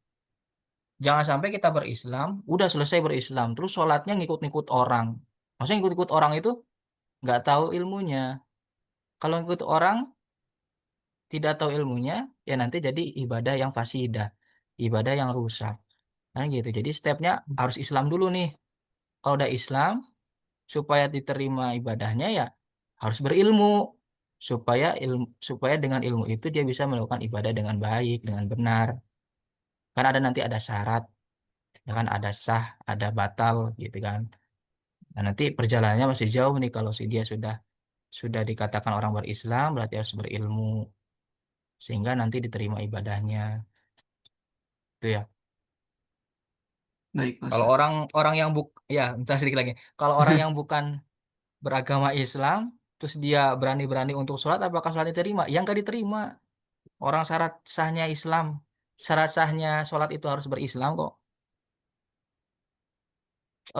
Jangan sampai kita berislam, udah selesai berislam, terus sholatnya ngikut-ngikut orang. Maksudnya ngikut-ngikut orang itu nggak tahu ilmunya. Kalau ngikut orang tidak tahu ilmunya, ya nanti jadi ibadah yang fasidah, ibadah yang rusak. Kan gitu. Jadi stepnya harus Islam dulu nih. Kalau udah Islam, supaya diterima ibadahnya ya harus berilmu, supaya dengan ilmu itu dia bisa melakukan ibadah dengan baik, dengan benar. Kan ada nanti ada syarat, ya kan ada sah, ada batal gitu kan. Nah, nanti perjalanannya masih jauh nih kalau si dia sudah dikatakan orang berislam berarti harus berilmu sehingga nanti diterima ibadahnya. Itu ya. Baik, Pak Kalau Ustadz. orang yang ya, bentar sedikit lagi. Kalau orang yang bukan beragama Islam terus dia berani-berani untuk sholat apakah sholat diterima? Yang nggak diterima. Orang syarat sahnya Islam, syarat sahnya sholat itu harus berislam kok.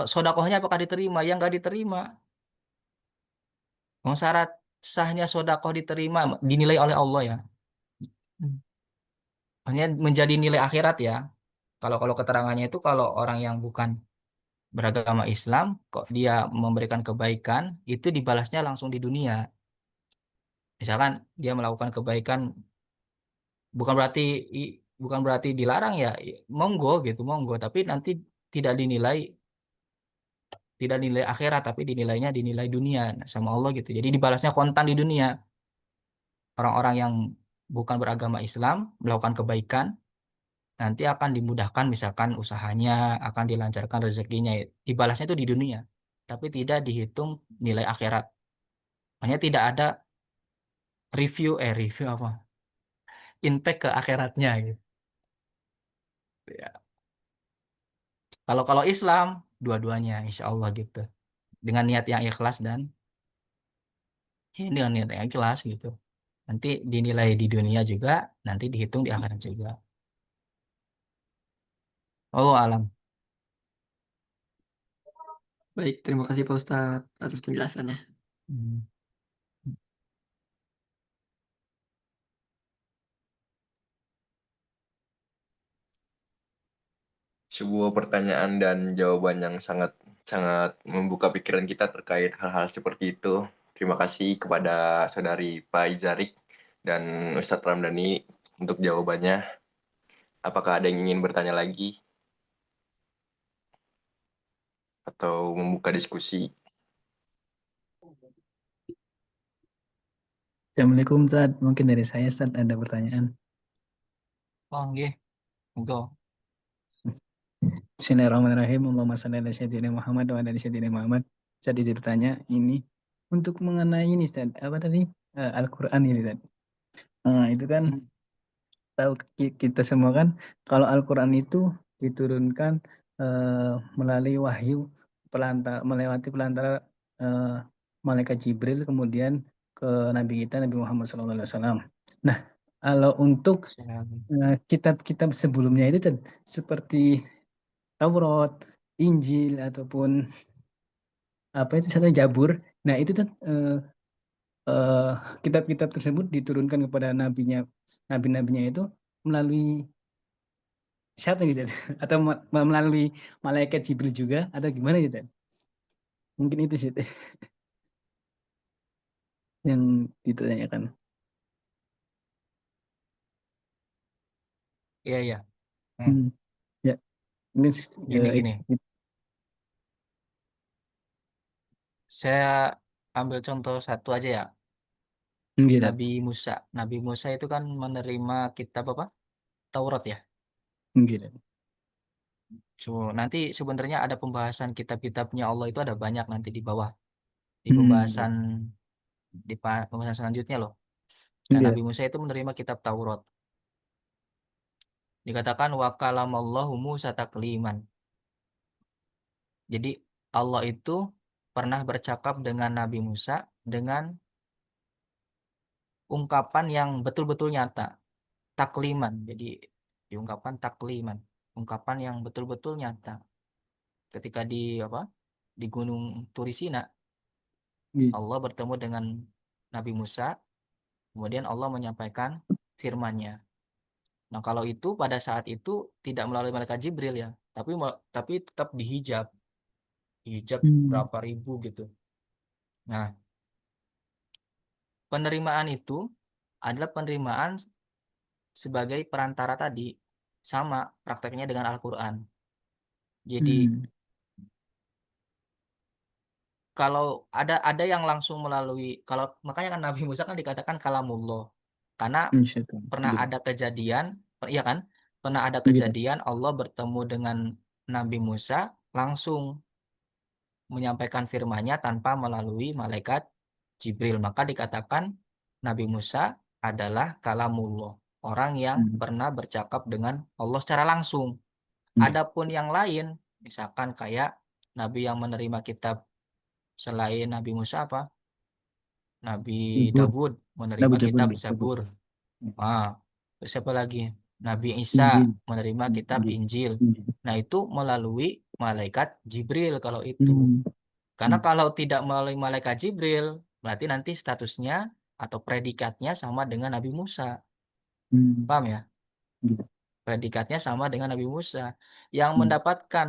Sodakohnya apakah diterima? Yang nggak diterima. Syarat sahnya sodakoh diterima dinilai oleh Allah ya. Hmm. Hanya menjadi nilai akhirat ya. Kalau kalau keterangannya itu kalau orang yang bukan beragama Islam kok dia memberikan kebaikan itu dibalasnya langsung di dunia. Misalkan dia melakukan kebaikan bukan berarti bukan berarti dilarang ya, monggo gitu, monggo, tapi nanti tidak dinilai tidak dinilai akhirat tapi dinilai dunia sama Allah gitu. Jadi dibalasnya kontan di dunia. Orang-orang yang bukan beragama Islam melakukan kebaikan nanti akan dimudahkan misalkan usahanya, akan dilancarkan rezekinya. Dibalasnya itu di dunia, tapi tidak dihitung nilai akhirat. Hanya tidak ada review apa? Impact ke akhiratnya gitu. Ya. Kalau kalau Islam dua-duanya insya Allah gitu. Dengan niat yang ikhlas dan dengan niat yang ikhlas gitu. Nanti dinilai di dunia juga, nanti dihitung di akhirat juga. Allah alam. Baik, terima kasih Pak Ustadz atas penjelasannya. Hmm. Sebuah pertanyaan dan jawaban yang sangat sangat membuka pikiran kita terkait hal-hal seperti itu. Terima kasih kepada saudari Pak Izarik dan Ustadz Ramdhani untuk jawabannya. Apakah ada yang ingin bertanya lagi atau membuka diskusi? Assalamualaikum Ustaz, mungkin dari saya Ustaz ada pertanyaan. Oh, nggih. Monggo. Bismillahirrahmanirrahim. Allahumma shalli ala sayyidina Muhammad wa ala ali sayyidina Muhammad. Ustaz izin bertanya ini untuk mengenai ini Ustaz, apa tadi? Al-Qur'an ini Ustaz. Itu kan tahu kita semua kan kalau Al-Qur'an itu diturunkan melalui wahyu melewati pelantara malaikat Jibril kemudian ke Nabi kita Nabi Muhammad SAW. Nah, kalau untuk kitab-kitab sebelumnya itu Ustaz, seperti Taurat, Injil ataupun apa itu misalnya Jabur. Nah, itu kan kitab-kitab tersebut diturunkan kepada nabi-nabinya itu melalui siapa gitu? Atau melalui malaikat Jibril juga atau gimana gitu? Mungkin itu sih yang ditanyakan. Iya, iya. Ya, mungkin Gini. Saya ambil contoh satu aja ya. gitu. Nabi Musa. Nabi Musa itu kan menerima kitab apa? Taurat ya. Gitu. So, nanti sebenarnya ada pembahasan kitab-kitabnya Allah itu ada banyak nanti di bawah. Di pembahasan selanjutnya loh. Nah, Gitu. Nabi Musa itu menerima kitab Taurat. Dikatakan wa kalamallahu Musa takliman. Jadi Allah itu pernah bercakap dengan Nabi Musa dengan ungkapan yang betul-betul nyata, takliman. Jadi diungkapkan takliman, ungkapan yang betul-betul nyata. Ketika di apa? Di Gunung Turisina, Gitu. Allah bertemu dengan Nabi Musa, kemudian Allah menyampaikan firman-Nya. Nah, kalau itu pada saat itu tidak melalui malaikat Jibril ya, tapi tetap dihijab berapa ribu gitu. Nah, penerimaan itu adalah penerimaan sebagai perantara tadi, sama prakteknya dengan Al-Quran. Jadi kalau ada yang langsung melalui, kalau makanya kan Nabi Musa kan dikatakan kalamullah karena Insyaallah. pernah Gitu. ada kejadian, iya kan? Pernah ada Gitu. kejadian Allah bertemu dengan Nabi Musa langsung menyampaikan firman-Nya tanpa melalui malaikat Jibril. Maka dikatakan Nabi Musa adalah kalamullah, orang yang Hmm. pernah bercakap dengan Allah secara langsung. Gitu. Adapun yang lain, misalkan kayak Nabi yang menerima kitab selain Nabi Musa apa? Nabi Zabur. Dawud menerima Nabi Zabur. kitab Zabur. Zabur. Ah, terus siapa lagi? Nabi Isa Injil. menerima kitab Injil. Injil. Injil. Nah, itu melalui malaikat Jibril kalau itu. Hmm. Karena kalau tidak melalui malaikat Jibril, berarti nanti statusnya atau predikatnya sama dengan Nabi Musa. Hmm. Paham ya? Gitu. Predikatnya sama dengan Nabi Musa. Yang Hmm. mendapatkan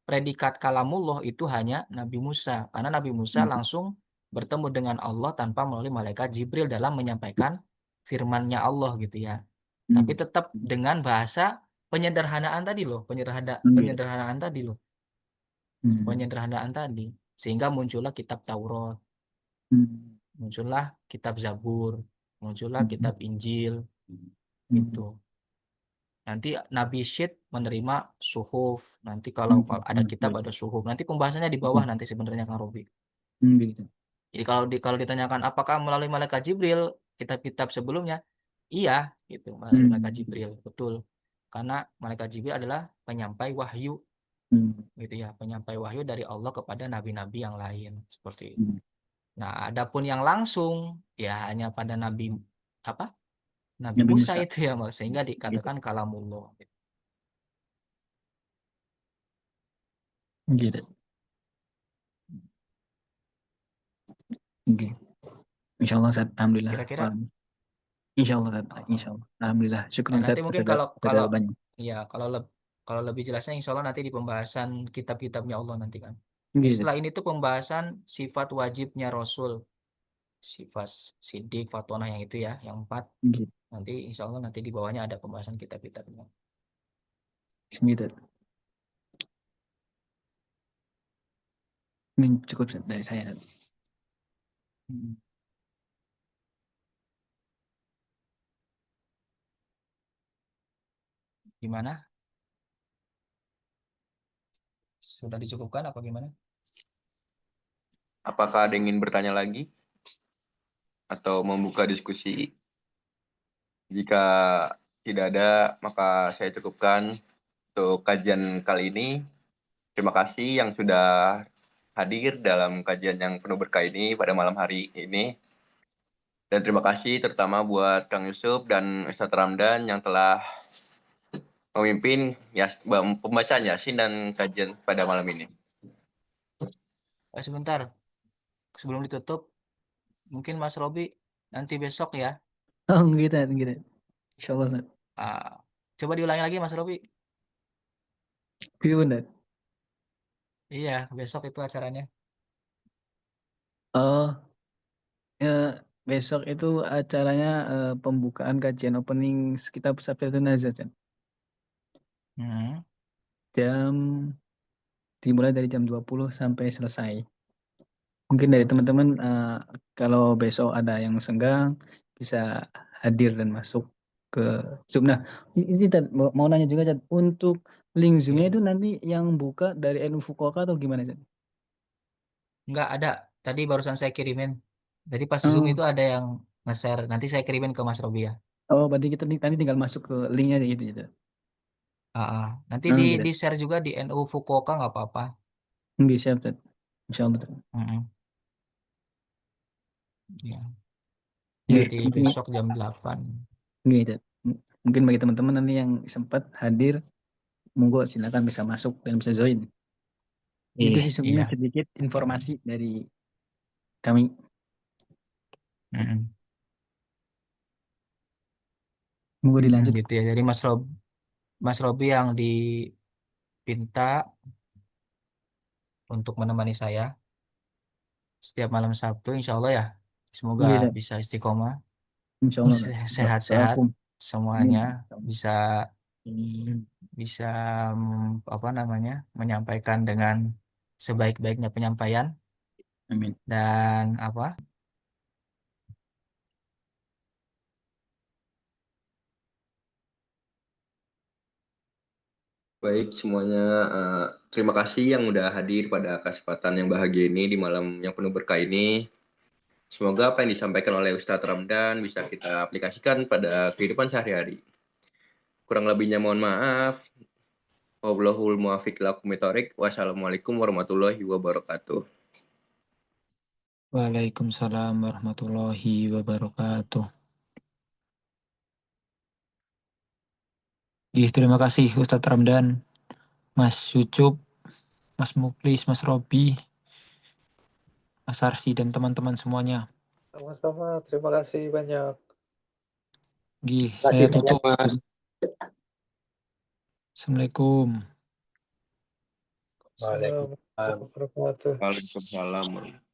predikat kalamullah itu hanya Nabi Musa. Karena Nabi Musa Hmm. langsung bertemu dengan Allah tanpa melalui malaikat Jibril dalam menyampaikan firman-Nya Allah gitu ya. Tapi Hmm. tetap dengan bahasa penyederhanaan tadi loh, Gitu. penyederhanaan tadi loh, Hmm. penyederhanaan tadi. Sehingga muncullah kitab Taurat, Hmm. muncullah kitab Zabur, muncullah Hmm. kitab Injil Hmm. gitu. Nanti Nabi Syed menerima suhuf. Nanti kalau ada kitab ada suhuf. Nanti pembahasannya di bawah nanti sebenarnya Kang Robi. Gitu. Jadi kalau ditanyakan apakah melalui malaikat Jibril kitab-kitab sebelumnya, iya gitu melalui malaikat Jibril, betul. Karena malaikat Jibril adalah penyampai wahyu gitu ya, penyampai wahyu dari Allah kepada nabi-nabi yang lain seperti itu. Nah, adapun yang langsung ya hanya pada Nabi apa? Nabi Nabi Musa Musa. itu ya, Mas, sehingga Gitu. dikatakan kalamullah. Gitu. Oke. Insyaallah Ustaz. Alhamdulillah. Kira-kira Insyaallah Ustaz. Insyaallah. Alhamdulillah. Syukur nanti Ustaz mungkin terhadap jawabannya. ya kalau lebih jelasnya insya Allah nanti di pembahasan kitab-kitabnya Allah nanti kan. Jadi Gitu. setelah ini tuh pembahasan sifat wajibnya Rasul, sifat sidik, fatonah yang itu ya, yang 4. Gitu. Nanti insya Allah nanti di bawahnya ada pembahasan kitab-kitabnya. Gitu. Ini cukup Ustaz, dari saya. Gimana? Sudah dicukupkan apa gimana? Apakah ada yang ingin bertanya lagi? Atau membuka diskusi? Jika tidak ada, maka saya cukupkan untuk kajian kali ini. Terima kasih yang sudah hadir dalam kajian yang penuh berkah ini pada malam hari ini. Dan terima kasih terutama buat Kang Yusuf dan Ustadz Ramdan yang telah memimpin ya, pembacaan Yasin dan kajian pada malam ini. Sebentar, sebelum ditutup, mungkin Mas Robi nanti besok ya. Oh gitu. Gitu. Insyaallah Ustaz. Coba diulangi lagi Mas Robi. Gitu. Iya, besok itu acaranya. Oh, besok itu acaranya pembukaan kajian opening kitab Safiatun Nazar kan. Dimulai dari jam 20 sampai selesai. Mungkin dari teman-teman kalau besok ada yang senggang bisa hadir dan masuk ke Zoom. Nah, ini mau nanya juga Cad, untuk link Zoom-nya Iya. itu nanti yang buka dari NU Fukuoka atau gimana Cad? Enggak ada. Tadi barusan saya kirimin. Jadi pas Zoom Oh, itu ada yang nge-share. Nanti saya kirimin ke Mas Robi ya. berarti kita nanti tinggal masuk ke linknya gitu gitu. Nanti Gitu. di-share juga di NU Fukuoka nggak apa-apa. Nggih, siap Cad. Insyaallah. Cad. Mm-mm. Ya. Nggih, Jadi mungkin besok jam 8. nggih, Cad. Mungkin bagi teman-teman nanti yang sempat hadir, monggo silakan bisa masuk dan bisa join. Itu sih sebenarnya Iya. sedikit informasi dari kami. Mm-mm. Monggo dilanjut. Gitu ya. Jadi Mas Robi yang dipinta untuk menemani saya setiap malam Sabtu, insya Allah ya. Semoga Nggih, Cad. bisa istiqomah, Insyaallah. Cad. sehat-sehat Doakum. semuanya, bisa bisa apa namanya menyampaikan dengan sebaik-baiknya penyampaian Amin. Dan apa? Baik semuanya, terima kasih yang udah hadir pada kesempatan yang bahagia ini di malam yang penuh berkah ini. Semoga apa yang disampaikan oleh Ustadz Ramdan bisa kita aplikasikan pada kehidupan sehari-hari. Kurang lebihnya mohon maaf. Wallahul muwaffiq ila aqwamit thoriq. Wassalamualaikum warahmatullahi wabarakatuh. Waalaikumsalam warahmatullahi wabarakatuh. Terima kasih Ustadz Ramdan, Mas Sucup, Mas Muklis, Mas Robi, Mas Arsi, dan teman-teman semuanya. Sama-sama, terima kasih banyak. Terima Saya kasih banyak, tutup. Mas. Assalamualaikum. Assalamualaikum warahmatullahi wabarakatuh. Waalaikumsalam.